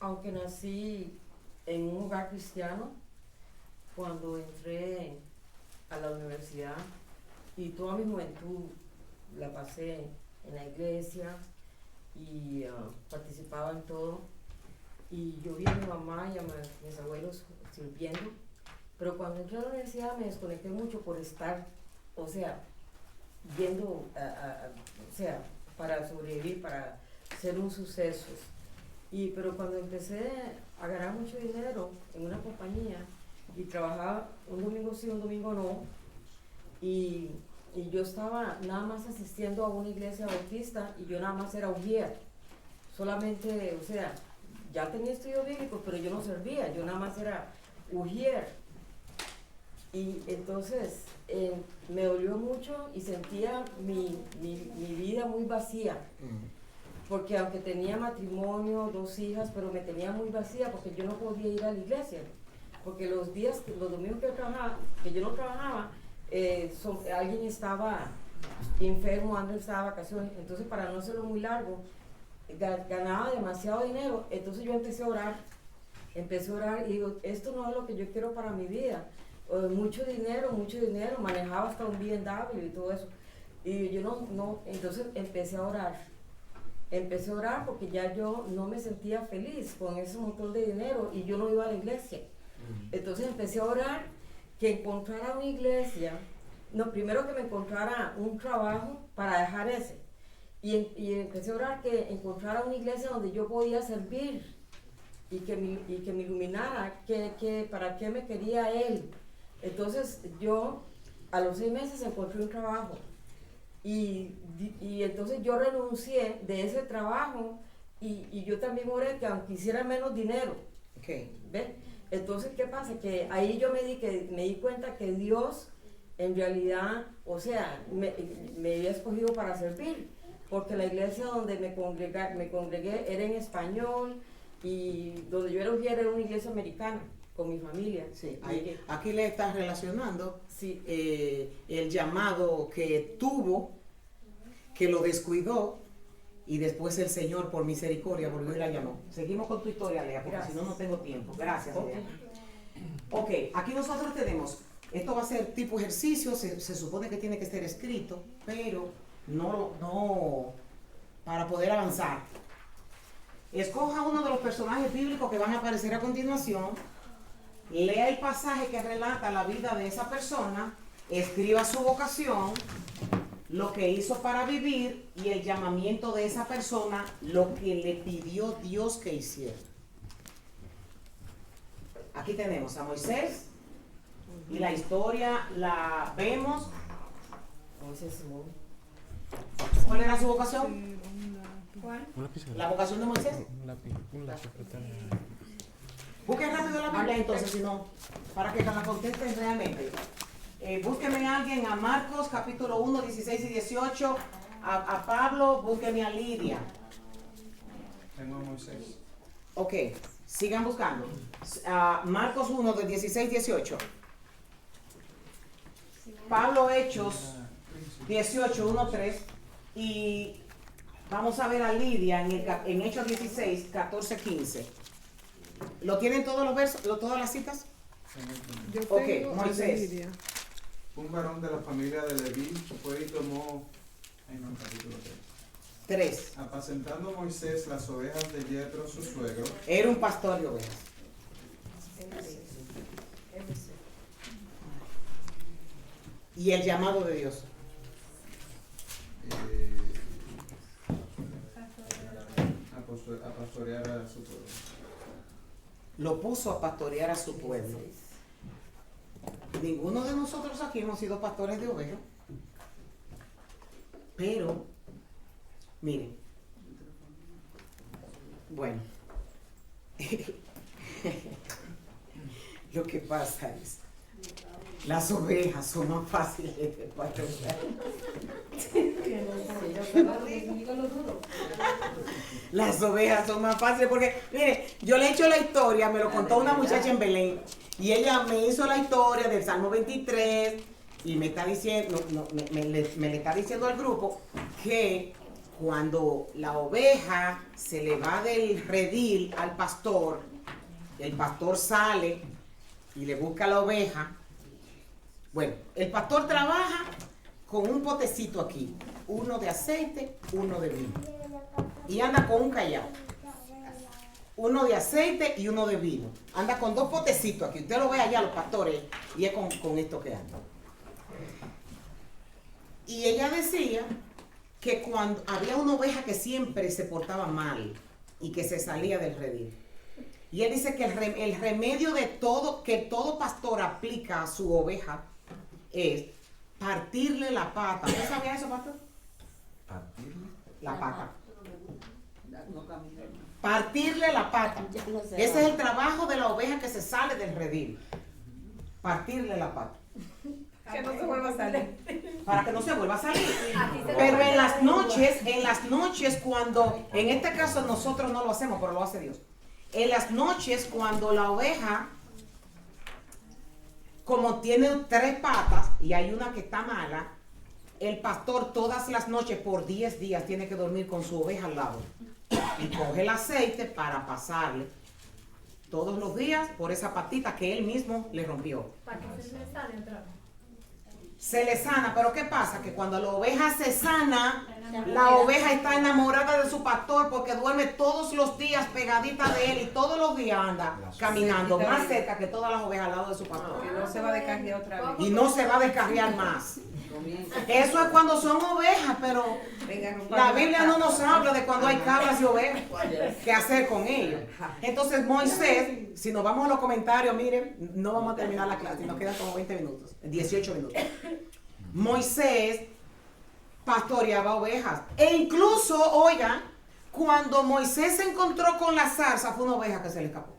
Aunque nací en un hogar cristiano, cuando entré a la universidad y toda mi juventud la pasé en la iglesia y participaba en todo, y yo vi a mi mamá y a mis abuelos sirviendo, pero cuando entré a la universidad me desconecté mucho por estar, o sea, yendo o sea, para sobrevivir, para ser un suceso. Pero cuando empecé a ganar mucho dinero en una compañía y trabajaba un domingo sí, un domingo no, y yo estaba nada más asistiendo a una iglesia bautista y yo nada más era ujier, solamente, o sea, ya tenía estudios bíblicos, pero yo no servía, yo nada más era ujier. Y entonces me dolió mucho y sentía mi vida muy vacía. Porque aunque tenía matrimonio, 2 hijas, pero me tenía muy vacía porque yo no podía ir a la iglesia. Porque los domingos que yo no trabajaba, alguien estaba enfermo, alguien estaba de vacaciones. Entonces, para no hacerlo muy largo, ganaba demasiado dinero. Entonces yo empecé a orar y digo, esto no es lo que yo quiero para mi vida. Mucho dinero, manejaba hasta un BMW y todo eso. Y yo no, entonces empecé a orar. Porque ya yo no me sentía feliz con ese montón de dinero y yo no iba a la iglesia. Entonces empecé a orar que encontrara una iglesia, primero que me encontrara un trabajo para dejar ese. Y empecé a orar que encontrara una iglesia donde yo podía servir y que me iluminara, para qué me quería Él. Entonces yo a los 6 meses encontré un trabajo. Y entonces yo renuncié de ese trabajo y yo también oré que aunque hiciera menos dinero. Okay. ¿Ves? Entonces, ¿qué pasa? Que ahí yo me di cuenta que Dios en realidad, o sea, me había escogido para servir, porque la iglesia donde me congregué era en español y donde yo era ungida era una iglesia americana con mi familia. Sí, aquí le estás relacionando Sí. el llamado que tuvo, que lo descuidó, y después el Señor por misericordia volvió y la llamó. Seguimos con tu historia, Lea, porque si no, no tengo tiempo. Gracias, Lea. Ok, aquí nosotros tenemos, esto va a ser tipo ejercicio, se supone que tiene que ser escrito, pero no para poder avanzar. Escoja uno de los personajes bíblicos que van a aparecer a continuación, lea el pasaje que relata la vida de esa persona, escriba su vocación, lo que hizo para vivir y el llamamiento de esa persona, lo que le pidió Dios que hiciera. Aquí tenemos a Moisés y la historia la vemos. ¿Cuál era su vocación? ¿Cuál? ¿La vocación de Moisés? Busquen rápido la Biblia entonces, si no, para que la contesten realmente. Búsquenme a alguien, a Marcos capítulo 1, 16 y 18, a Pablo, búsquenme a Lidia. Tengo a Moisés. Ok, sigan buscando. Marcos 1, de 16 y 18. Pablo Hechos 18, 1, 3. Y vamos a ver a Lidia en Hechos 16, 14, 15. ¿Lo tienen todos los versos, todas las citas? Yo Ok, tengo Moisés. Lidia. Un varón de la familia de Leví fue y tomó, capítulo 3. apacentando Moisés las ovejas de Yetro, su suegro. Era un pastor de ovejas. Y el llamado de Dios. A pastorear a su pueblo. Lo puso a pastorear a su pueblo. Ninguno de nosotros aquí hemos sido pastores de ovejas. Pero, miren, bueno, lo que pasa es, las ovejas son más fáciles de pastorear. Las ovejas son más fáciles porque, mire, yo le he hecho la historia, me lo contó una muchacha en Belén, y ella me hizo la historia del Salmo 23 y me está diciendo, me le está diciendo al grupo que cuando la oveja se le va del redil al pastor, el pastor sale y le busca la oveja. Bueno, el pastor trabaja con un potecito aquí, uno de aceite, uno de vino, y anda con un callao, uno de aceite y uno de vino, anda con 2 potecitos aquí, usted lo ve allá los pastores, y es con esto que anda. Y ella decía que cuando había una oveja que siempre se portaba mal y que se salía del redil, y él dice que el remedio de todo, que todo pastor aplica a su oveja, es partirle la pata. ¿Usted sabía eso, pastor? ¿Partirle? La pata. Partirle la pata. Ya no sé. Ese es el trabajo de la oveja que se sale del redil. Partirle la pata. Que no se vuelva a salir. Para que no se vuelva a salir. Pero en las noches cuando, en este caso nosotros no lo hacemos, pero lo hace Dios. En las noches cuando la oveja, como tiene 3 patas y hay una que está mala, el pastor todas las noches por 10 días tiene que dormir con su oveja al lado. Y coge el aceite para pasarle todos los días por esa patita que él mismo le rompió. Para que se le sane otra vez. Se le sana, pero ¿qué pasa? Que cuando la oveja se sana, la oveja está enamorada de su pastor porque duerme todos los días pegadita de él y todos los días anda caminando más cerca que todas las ovejas al lado de su pastor. Que no se va a descarriar otra vez. Y no se va a descarriar más. Eso es cuando son ovejas, pero la Biblia no nos habla de cuando hay cabras y ovejas. ¿Qué hacer con ellos? Entonces Moisés, si nos vamos a los comentarios, miren, no vamos a terminar la clase, nos quedan como 20 minutos, 18 minutos. Moisés pastoreaba ovejas. E incluso, oigan, cuando Moisés se encontró con la zarza, fue una oveja que se le escapó.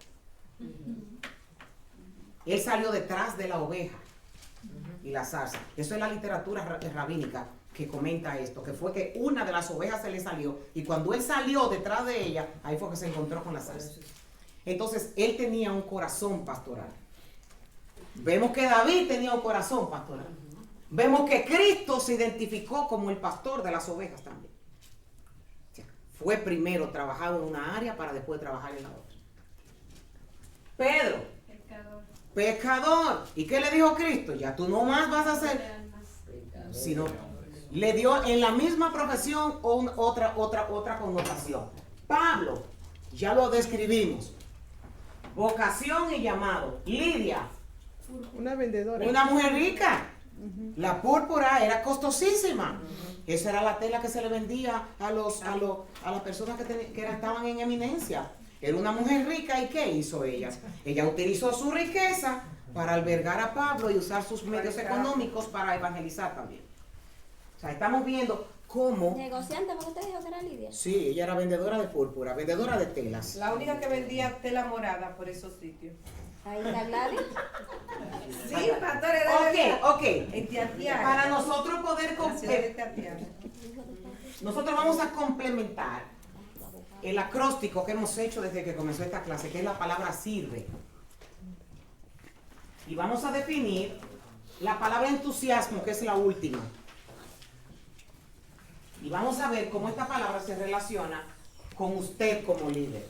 Él salió detrás de la oveja y la zarza. Eso es la literatura rabínica que comenta esto, que fue que una de las ovejas se le salió y cuando él salió detrás de ella, ahí fue que se encontró con la zarza. Entonces, él tenía un corazón pastoral. Vemos que David tenía un corazón pastoral. Vemos que Cristo se identificó como el pastor de las ovejas también. O sea, fue primero trabajado en una área para después trabajar en la otra. Pedro, pecador. ¿Y qué le dijo Cristo? Ya tú no más vas a ser, sino le dio en la misma profesión otra connotación. Pablo, ya lo describimos. Vocación y llamado. Lidia, una vendedora. Una mujer rica. La púrpura era costosísima. Esa era la tela que se le vendía a las personas que estaban en eminencia. Era una mujer rica, ¿y qué hizo ella? Ella utilizó su riqueza para albergar a Pablo y usar sus medios económicos para evangelizar también. O sea, estamos viendo cómo... Negociante, ¿por qué te dijo que era Lidia? Sí, ella era vendedora de púrpura, vendedora de telas. La única que vendía tela morada por esos sitios. Ahí está Gladys. Sí, pastor, era Ok. en Tiatiana. Para nosotros poder... Tiatiana. Nosotros vamos a complementar el acróstico que hemos hecho desde que comenzó esta clase, que es la palabra sirve. Y vamos a definir la palabra entusiasmo, que es la última. Y vamos a ver cómo esta palabra se relaciona con usted como líder.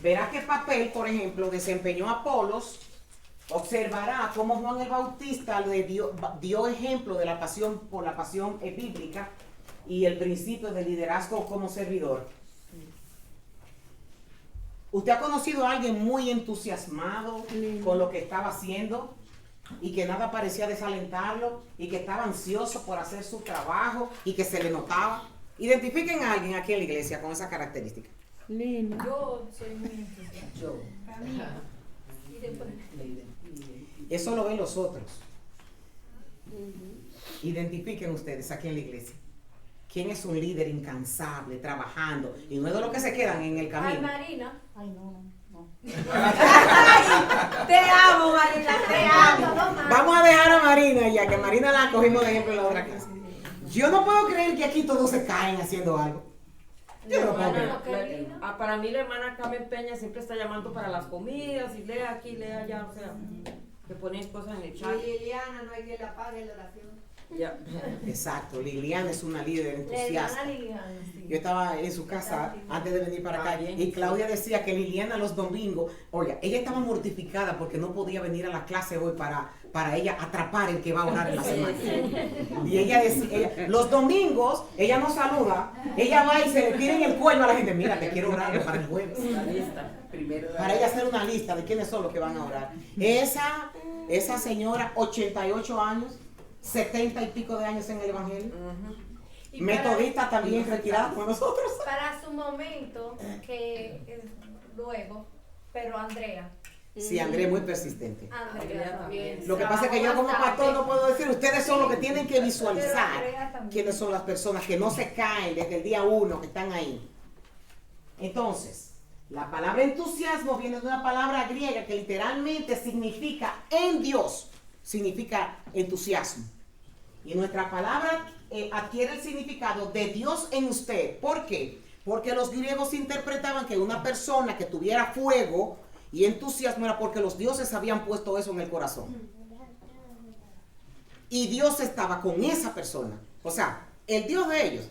Verá qué papel, por ejemplo, desempeñó Apolos. Observará cómo Juan el Bautista le dio ejemplo de la pasión por la pasión bíblica y el principio del liderazgo como servidor. ¿Usted ha conocido a alguien muy entusiasmado con lo que estaba haciendo y que nada parecía desalentarlo y que estaba ansioso por hacer su trabajo y que se le notaba? Identifiquen a alguien aquí en la iglesia con esa característica. Yo soy muy entusiasta. Yo. Para mí. Y después. Eso lo ven los otros. Identifiquen ustedes aquí en la iglesia. ¿Quién es un líder incansable, trabajando? Y no es de los que se quedan en el camino. Ay, Marina. Ay, no. Te amo, Marina, te amo. Vamos a dejar a Marina ya, que Marina la cogimos de ejemplo en la otra clase. Yo no puedo creer que aquí todos se caen haciendo algo. Yo no puedo creer. Para mí la hermana Carmen Peña siempre está llamando para las comidas y lea aquí, lea allá, o sea, que ponéis cosas en el chat. Y Liliana, no hay quien la pague la oración. Ya. Exacto, Liliana es una líder entusiasta. Yo estaba en su casa antes de venir para acá y Claudia decía que Liliana los domingos, oye, ella estaba mortificada porque no podía venir a la clase hoy para ella atrapar el que va a orar en la semana. Y ella decía, los domingos, ella no saluda, ella va y se le tira en el cuello a la gente, mira, te quiero orar para el jueves. Para ella hacer una lista de quiénes son los que van a orar. Esa señora, 88 años, 70 y pico de años en el evangelio. Metodista también retirada con nosotros. Para su momento, que luego, pero Andrea. Sí, Andrea es muy persistente. Andrea también. Lo que pasa es que yo como pastor no puedo decir, ustedes son los que tienen que visualizar quiénes son las personas que no se caen desde el día 1 que están ahí. Entonces, la palabra entusiasmo viene de una palabra griega que literalmente significa en Dios, significa entusiasmo. Y nuestra palabra adquiere el significado de Dios en usted. ¿Por qué? Porque los griegos interpretaban que una persona que tuviera fuego y entusiasmo era porque los dioses habían puesto eso en el corazón. Y Dios estaba con esa persona. O sea, el Dios de ellos.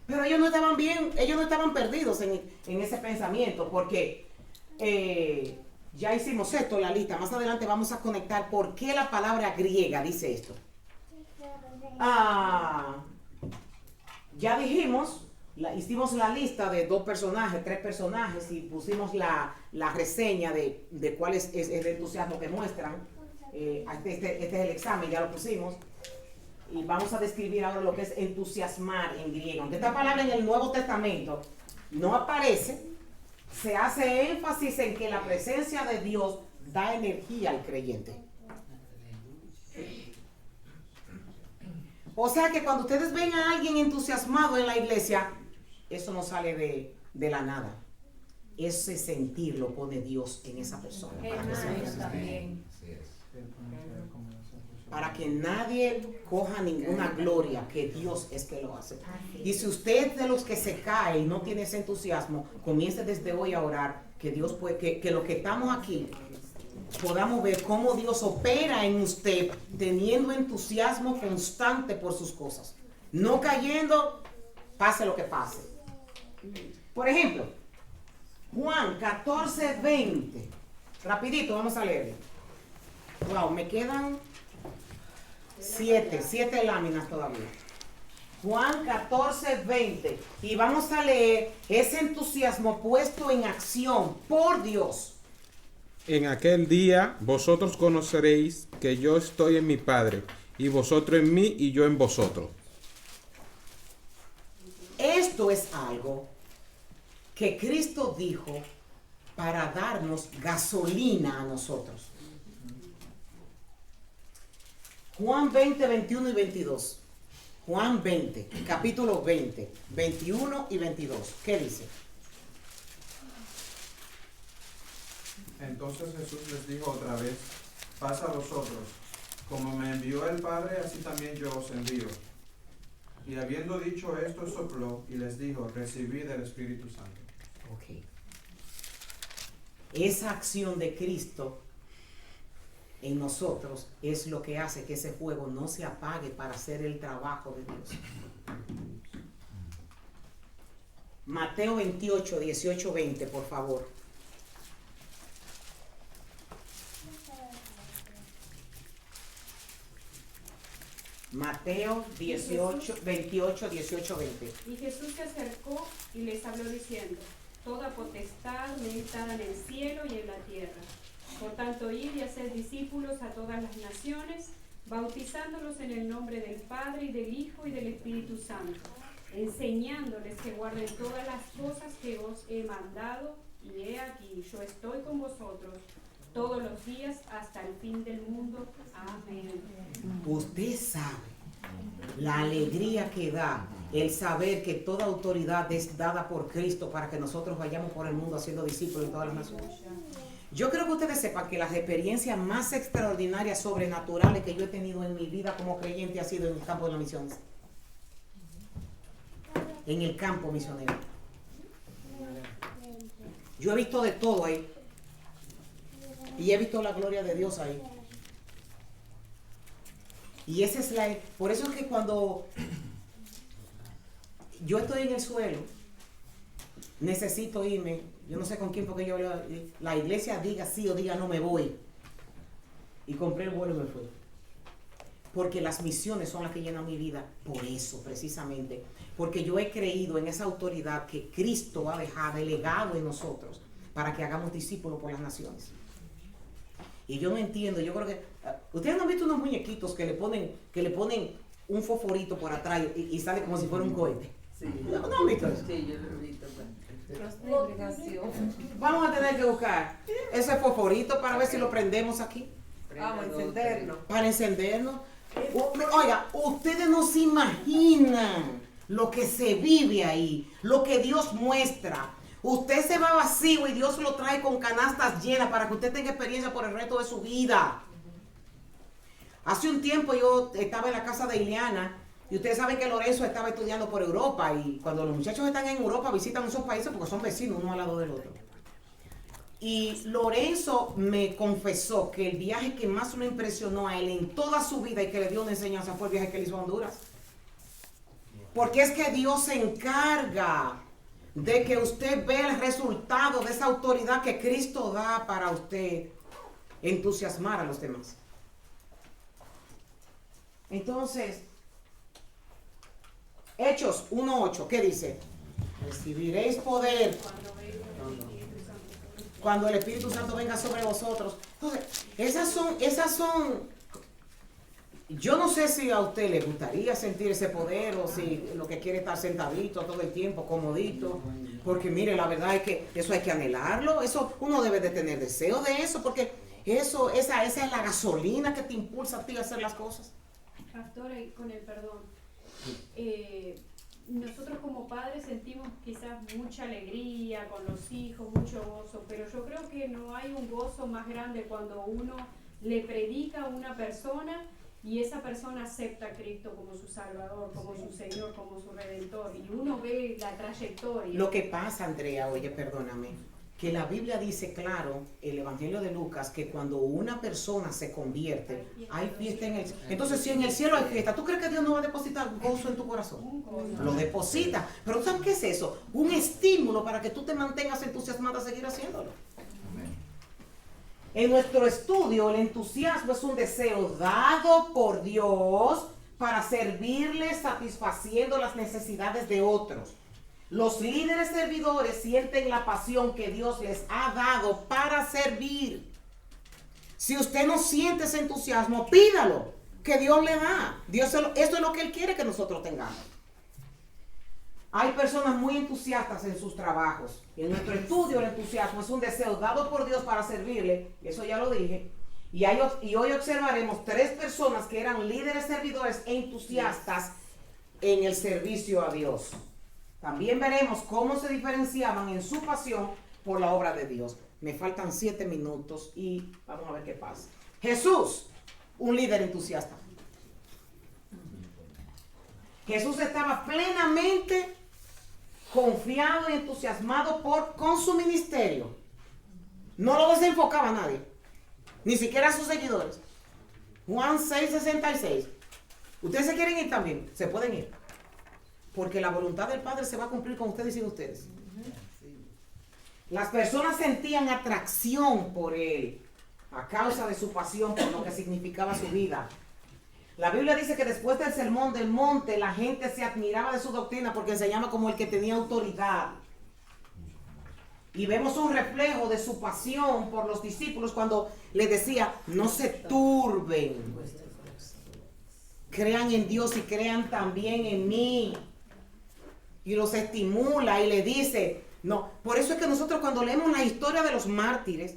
Pero ellos no estaban bien, ellos no estaban perdidos en ese pensamiento porque ya hicimos esto, la lista. Más adelante vamos a conectar por qué la palabra griega dice esto. Ya dijimos, hicimos la lista de 2 personajes, 3 personajes y pusimos la reseña de cuál es el entusiasmo que muestran. Este es el examen, ya lo pusimos. y vamos a describir ahora lo que es entusiasmar en griego. Aunque esta palabra en el Nuevo Testamento no aparece, se hace énfasis en que la presencia de Dios da energía al creyente. O sea que cuando ustedes ven a alguien entusiasmado en la iglesia, eso no sale de la nada. Ese sentir lo pone Dios en esa persona. Para que nadie coja ninguna gloria, que Dios es que lo hace. Y si usted es de los que se cae y no tiene ese entusiasmo, comience desde hoy a orar, que Dios puede, que los que estamos aquí podamos ver cómo Dios opera en usted, teniendo entusiasmo constante por sus cosas, no cayendo, pase lo que pase. Por ejemplo, Juan 14:20, rapidito, vamos a leerlo. Wow, me quedan 7 láminas todavía. Juan 14:20, y vamos a leer ese entusiasmo puesto en acción por Dios. En aquel día vosotros conoceréis que yo estoy en mi Padre, y vosotros en mí, y yo en vosotros. Esto es algo que Cristo dijo para darnos gasolina a nosotros. Juan 20, 21 y 22. Juan 20, capítulo 20, 21 y 22. ¿Qué dice? Entonces Jesús les dijo otra vez, paz a vosotros, como me envió el Padre, así también yo os envío. Y habiendo dicho esto, sopló y les dijo, recibid el Espíritu Santo. Ok. Esa acción de Cristo en nosotros es lo que hace que ese fuego no se apague para hacer el trabajo de Dios. Mateo 28, 18, 20, por favor. Mateo 18, 28, 18, 20. Y Jesús se acercó y les habló diciendo, toda potestad me es dada en el cielo y en la tierra. Por tanto, id y haced discípulos a todas las naciones, bautizándolos en el nombre del Padre y del Hijo y del Espíritu Santo, enseñándoles que guarden todas las cosas que os he mandado, y he aquí, yo estoy con vosotros todos los días hasta el fin del mundo. Amén. Usted sabe la alegría que da el saber que toda autoridad es dada por Cristo para que nosotros vayamos por el mundo haciendo discípulos en todas las naciones. Yo creo que ustedes sepan que las experiencias más extraordinarias, sobrenaturales que yo he tenido en mi vida como creyente ha sido en el campo de las misiones. En el campo misionero. Yo he visto de todo ahí. Y he visto la gloria de Dios ahí. Y esa es la... Por eso es que cuando yo estoy en el suelo, necesito irme. Yo no sé con quién, porque yo la iglesia diga sí o diga no, me voy. Y compré el vuelo y me fui. Porque las misiones son las que llenan mi vida. Por eso, precisamente. Porque yo he creído en esa autoridad que Cristo ha dejado, delegado en nosotros, para que hagamos discípulos por las naciones. Y yo no entiendo, yo creo que... ¿Ustedes no han visto unos muñequitos que le ponen un fosforito por atrás y sale como si fuera un cohete? Sí. ¿No han visto eso? Sí, yo lo he visto. Vamos a tener que buscar ese fosforito para ver si lo prendemos aquí. Vamos a encendernos. Para encendernos. Oiga, ustedes no se imaginan lo que se vive ahí, lo que Dios muestra. Usted se va vacío y Dios lo trae con canastas llenas para que usted tenga experiencia por el resto de su vida. Hace un tiempo yo estaba en la casa de Ileana y ustedes saben que Lorenzo estaba estudiando por Europa, y cuando los muchachos están en Europa visitan esos países porque son vecinos uno al lado del otro. Y Lorenzo me confesó que el viaje que más lo impresionó a él en toda su vida y que le dio una enseñanza fue el viaje que él hizo a Honduras. Porque es que Dios se encarga de que usted vea el resultado de esa autoridad que Cristo da para usted entusiasmar a los demás. Entonces, Hechos 1:8, ¿qué dice? Recibiréis poder cuando el Espíritu Santo venga sobre vosotros. Entonces, esas son yo no sé si a usted le gustaría sentir ese poder o si lo que quiere es estar sentadito todo el tiempo, comodito. Porque mire, la verdad es que eso hay que anhelarlo. Eso uno debe de tener deseo de eso, porque esa es la gasolina que te impulsa a ti a hacer las cosas. Pastora, y con el perdón, nosotros como padres sentimos quizás mucha alegría con los hijos, mucho gozo, pero yo creo que no hay un gozo más grande cuando uno le predica a una persona y esa persona acepta a Cristo como su Salvador, como su Señor, como su Redentor, y uno ve la trayectoria. Lo que pasa, Andrea, oye, perdóname, que la Biblia dice claro, el Evangelio de Lucas, que cuando una persona se convierte, hay fiesta en el cielo. Entonces, si en el cielo hay fiesta, ¿tú crees que Dios no va a depositar gozo en tu corazón? Lo deposita. Pero ¿sabes qué es eso? Un estímulo para que tú te mantengas entusiasmado a seguir haciéndolo. En nuestro estudio, el entusiasmo es un deseo dado por Dios para servirle satisfaciendo las necesidades de otros. Los líderes servidores sienten la pasión que Dios les ha dado para servir. Si usted no siente ese entusiasmo, pídalo, que Dios le da. Esto es lo que Él quiere que nosotros tengamos. Hay personas muy entusiastas en sus trabajos. Y en nuestro estudio, el entusiasmo es un deseo dado por Dios para servirle. Eso ya lo dije. Y hoy observaremos 3 personas que eran líderes servidores e entusiastas en el servicio a Dios. También veremos cómo se diferenciaban en su pasión por la obra de Dios. Me faltan 7 minutos y vamos a ver qué pasa. Jesús, un líder entusiasta. Jesús estaba plenamente confiado y entusiasmado con su ministerio. No lo desenfocaba a nadie, ni siquiera a sus seguidores. Juan 6:66. Ustedes se quieren ir también, se pueden ir. Porque la voluntad del Padre se va a cumplir con ustedes y sin ustedes. Las personas sentían atracción por Él a causa de su pasión por lo que significaba su vida. La Biblia dice que después del sermón del monte la gente se admiraba de su doctrina porque enseñaba como el que tenía autoridad. Y vemos un reflejo de su pasión por los discípulos cuando les decía, no se turben. Crean en Dios y crean también en mí. Y los estimula y le dice, no. Por eso es que nosotros cuando leemos la historia de los mártires,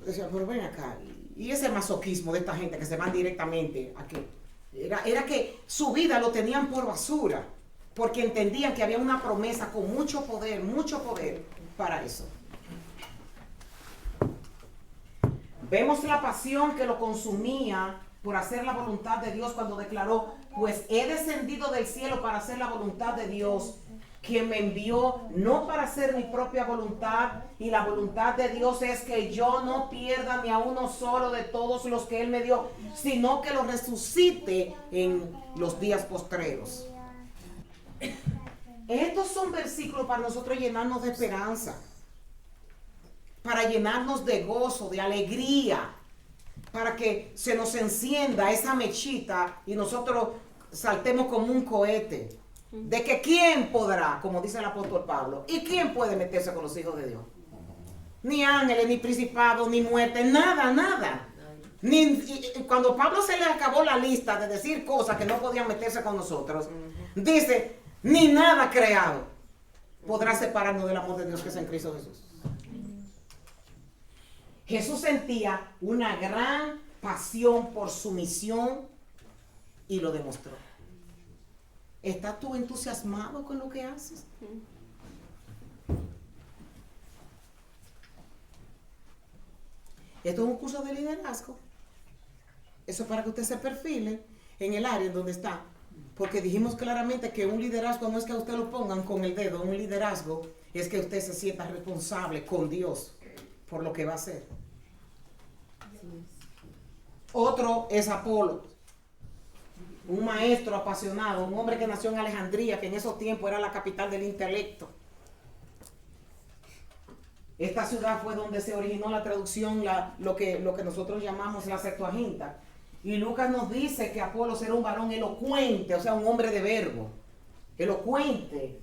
decía, pero ven acá, y ese masoquismo de esta gente que se van directamente a que era que su vida lo tenían por basura, porque entendían que había una promesa con mucho poder para eso. Vemos la pasión que lo consumía por hacer la voluntad de Dios cuando declaró, pues he descendido del cielo para hacer la voluntad de Dios, quien me envió, no para hacer mi propia voluntad, y la voluntad de Dios es que yo no pierda ni a uno solo de todos los que Él me dio, sino que lo resucite en los días postreros. Estos son versículos para nosotros llenarnos de esperanza, para llenarnos de gozo, de alegría, para que se nos encienda esa mechita y nosotros saltemos como un cohete. De que quién podrá, como dice el apóstol Pablo, y quién puede meterse con los hijos de Dios. Ni ángeles, ni principados, ni muerte, nada. Cuando Pablo se le acabó la lista de decir cosas que no podían meterse con nosotros, dice, ni nada creado podrá separarnos del amor de Dios que es en Cristo Jesús. Jesús sentía una gran pasión por su misión y lo demostró. ¿Estás tú entusiasmado con lo que haces? Esto es un curso de liderazgo. Eso es para que usted se perfile en el área en donde está. Porque dijimos claramente que un liderazgo no es que a usted lo pongan con el dedo. Un liderazgo es que usted se sienta responsable con Dios por lo que va a hacer. Otro es Apolo, un maestro apasionado, un hombre que nació en Alejandría, que en esos tiempos era la capital del intelecto. Esta ciudad fue donde se originó la traducción, lo que nosotros llamamos la Septuaginta. Y Lucas nos dice que Apolos era un varón elocuente, o sea, un hombre de verbo, elocuente,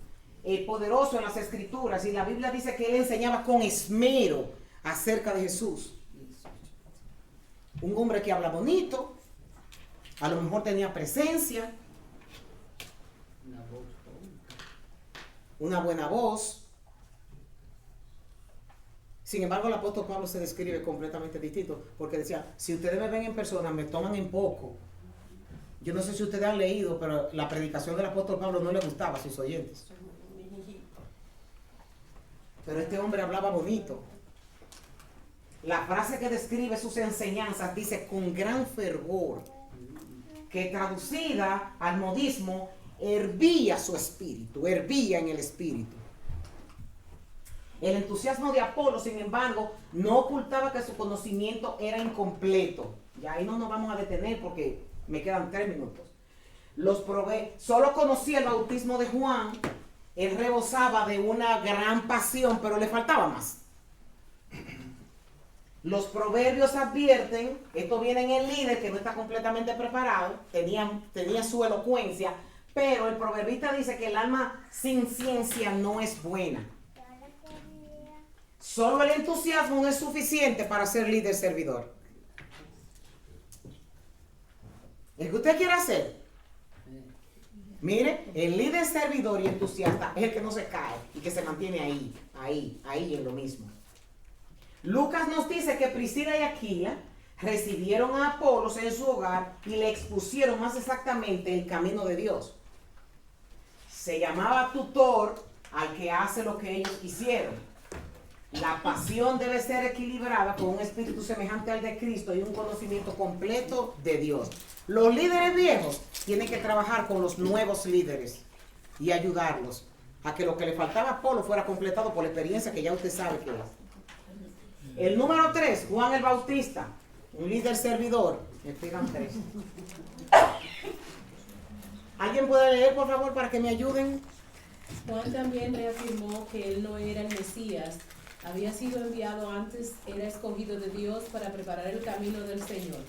poderoso en las escrituras. Y la Biblia dice que él enseñaba con esmero acerca de Jesús. Un hombre que habla bonito, A lo mejor tenía presencia, una buena voz. Sin embargo, el apóstol Pablo se describe completamente distinto, porque decía, si ustedes me ven en persona, me toman en poco. Yo no sé si ustedes han leído, pero la predicación del apóstol Pablo no le gustaba a sus oyentes. Pero este hombre hablaba bonito. La frase que describe sus enseñanzas dice con gran fervor, que traducida al modismo, hervía su espíritu, hervía en el espíritu. El entusiasmo de Apolo, sin embargo, no ocultaba que su conocimiento era incompleto. Y ahí no nos vamos a detener porque me quedan 3 minutos. Solo conocía el bautismo de Juan. Él rebosaba de una gran pasión, pero le faltaba más. Los proverbios advierten, esto viene en el líder que no está completamente preparado, tenía su elocuencia, pero el proverbista dice que el alma sin ciencia no es buena. Solo el entusiasmo no es suficiente para ser líder servidor. ¿El que usted quiere hacer? Mire, el líder servidor y entusiasta es el que no se cae y que se mantiene ahí en lo mismo. Lucas nos dice que Priscila y Aquila recibieron a Apolos en su hogar y le expusieron más exactamente el camino de Dios. Se llamaba tutor al que hace lo que ellos quisieron. La pasión debe ser equilibrada con un espíritu semejante al de Cristo y un conocimiento completo de Dios. Los líderes viejos tienen que trabajar con los nuevos líderes y ayudarlos a que lo que le faltaba a Apolo fuera completado por la experiencia que ya usted sabe que es. El número 3, Juan el Bautista, un líder servidor. Me pegan 3. ¿Alguien puede leer, por favor, para que me ayuden? Juan también reafirmó que él no era el Mesías. Había sido enviado antes, era escogido de Dios para preparar el camino del Señor.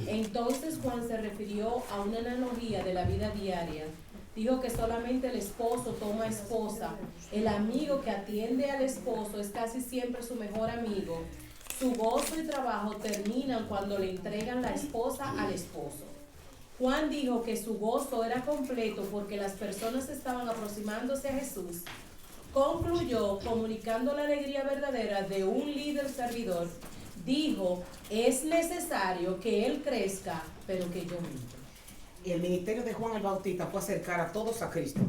Entonces Juan se refirió a una analogía de la vida diaria. Dijo que solamente el esposo toma esposa. El amigo que atiende al esposo es casi siempre su mejor amigo. Su gozo y trabajo terminan cuando le entregan la esposa al esposo. Juan dijo que su gozo era completo porque las personas estaban aproximándose a Jesús. Concluyó comunicando la alegría verdadera de un líder servidor. Dijo, es necesario que él crezca, pero que yo minta. El ministerio de Juan el Bautista fue acercar a todos a Cristo.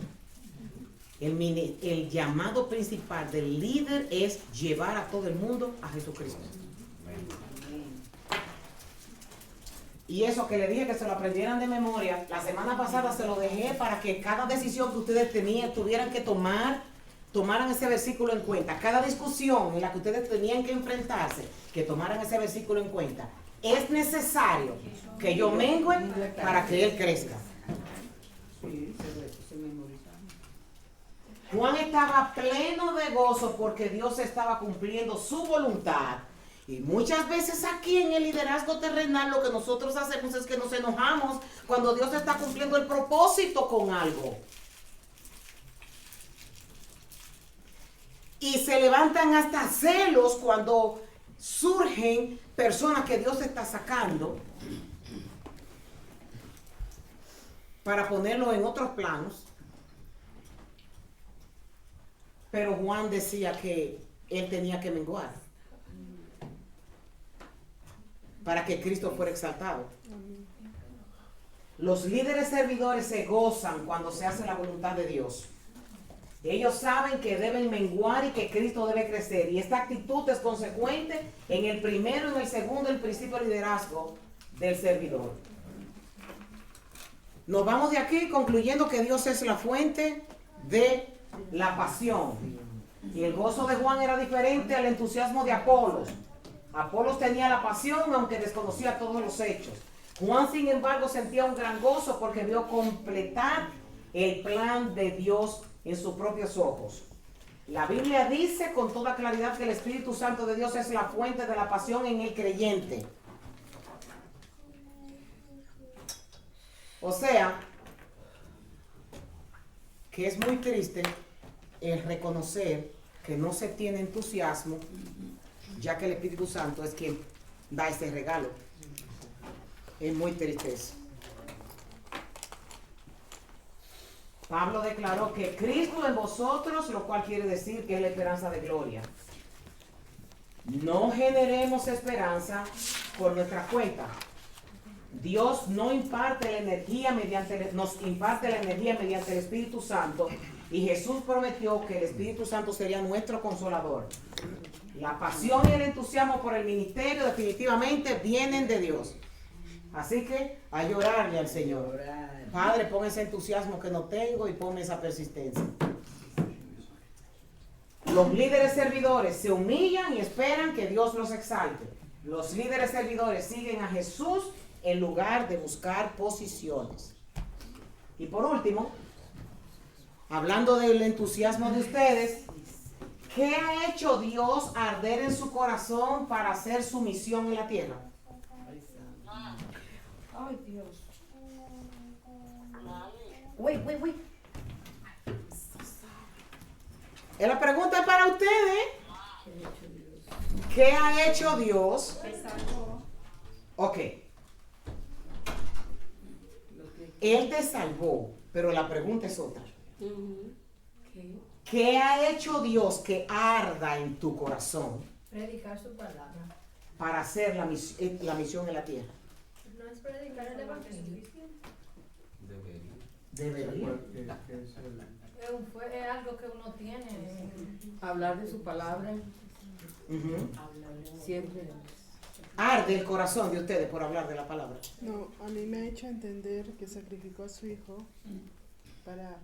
El llamado principal del líder es llevar a todo el mundo a Jesucristo. Y eso que le dije que se lo aprendieran de memoria, la semana pasada se lo dejé para que cada decisión que ustedes tuvieran que tomaran ese versículo en cuenta. Cada discusión en la que ustedes tenían que enfrentarse, que tomaran ese versículo en cuenta. Es necesario que yo mengue para que él crezca. Juan estaba pleno de gozo porque Dios estaba cumpliendo su voluntad. Y muchas veces aquí en el liderazgo terrenal lo que nosotros hacemos es que nos enojamos cuando Dios está cumpliendo el propósito con algo. Y se levantan hasta celos cuando surgen personas que Dios está sacando para ponerlo en otros planos. Pero Juan decía que él tenía que menguar para que Cristo fuera exaltado. Los líderes servidores se gozan cuando se hace la voluntad de Dios. Ellos saben que deben menguar y que Cristo debe crecer. Y esta actitud es consecuente en el primero y en el segundo, el principio de liderazgo del servidor. Nos vamos de aquí concluyendo que Dios es la fuente de la pasión. Y el gozo de Juan era diferente al entusiasmo de Apolos. Apolos tenía la pasión aunque desconocía todos los hechos. Juan, sin embargo, sentía un gran gozo porque vio completar el plan de Dios en sus propios ojos. La Biblia dice con toda claridad que el Espíritu Santo de Dios es la fuente de la pasión en el creyente. O sea, que es muy triste el reconocer que no se tiene entusiasmo, ya que el Espíritu Santo es quien da este regalo. Es muy triste eso. Pablo declaró que Cristo en vosotros, lo cual quiere decir que es la esperanza de gloria. No generemos esperanza por nuestra cuenta. Dios no imparte la energía nos imparte la energía mediante el Espíritu Santo, y Jesús prometió que el Espíritu Santo sería nuestro consolador. La pasión y el entusiasmo por el ministerio definitivamente vienen de Dios. Así que a llorarle al Señor. Padre, pon ese entusiasmo que no tengo y ponme esa persistencia. Los líderes servidores se humillan y esperan que Dios los exalte. Los líderes servidores siguen a Jesús en lugar de buscar posiciones. Y por último, hablando del entusiasmo de ustedes, ¿qué ha hecho Dios arder en su corazón para hacer su misión en la tierra? Ay, Dios. Wait. La pregunta es para ustedes. ¿Qué ha hecho Dios? Ok. Él te salvó, pero la pregunta es otra. ¿Qué ha hecho Dios que arda en tu corazón Predicar su palabra. para hacer la misión en la tierra? No es predicar el evangelio. Debería. Es algo que uno tiene. Hablar de su palabra siempre. Arde el corazón de ustedes por hablar de la palabra. No, a mí me ha hecho entender que sacrificó a su hijo para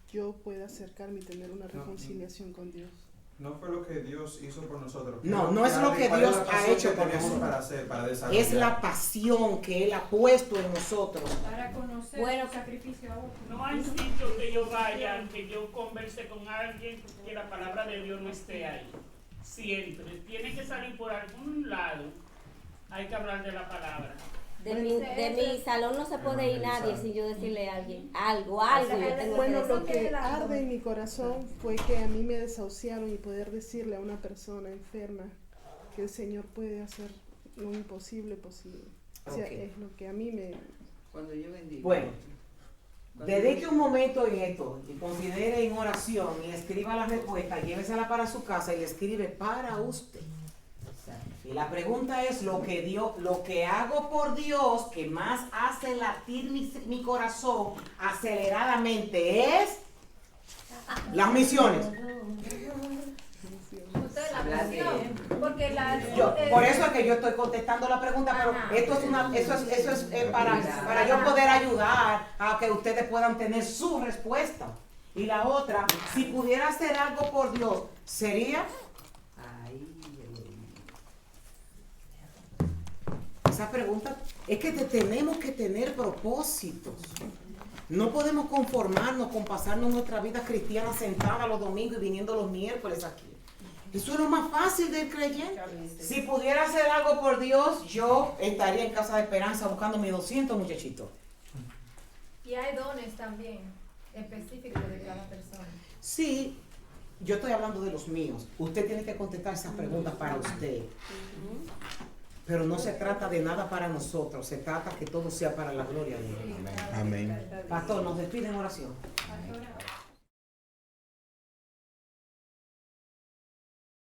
yo pueda acercarme y tener una reconciliación con Dios. No fue lo que Dios hizo por nosotros. No es lo que Dios ha hecho por nosotros. Para desarrollar. Es la pasión que Él ha puesto en nosotros. Para conocer Bueno, el sacrificio a otro. No hay sitio que yo vaya, que yo converse con alguien, que la palabra de Dios no esté ahí. Siempre. Tiene que salir por algún lado. Hay que hablar de la palabra. De mi salón no se puede ir nadie sin yo decirle a alguien algo yo tengo Bueno, que lo decir. que arde en mi corazón fue que a mí me desahuciaron y poder decirle a una persona enferma que el Señor puede hacer lo imposible posible. O sea, Okay. es lo que a mí me... Cuando yo bendigo. Bueno, dedique un momento en esto y considere en oración y escriba la respuesta, llévesela para su casa y le escribe para usted. Y la pregunta es, lo que hago por Dios, que más hace latir mi corazón aceleradamente, es las misiones. Usted la misión. Porque Por eso es que yo estoy contestando la pregunta, pero eso es para yo poder ayudar a que ustedes puedan tener su respuesta. Y la otra, si pudiera hacer algo por Dios, sería... Esa pregunta es que tenemos que tener propósitos. No podemos conformarnos con pasarnos nuestra vida cristiana sentada los domingos y viniendo los miércoles aquí. Eso es lo más fácil del creyente. Si pudiera hacer algo por Dios, yo estaría en Casa de Esperanza buscando mis 200 muchachitos. Y hay dones también específicos de cada persona. Sí, yo estoy hablando de los míos. Usted tiene que contestar esas preguntas para usted. Pero no se trata de nada para nosotros, se trata que todo sea para la gloria de Dios. Amén. Pastor, nos despide en oración.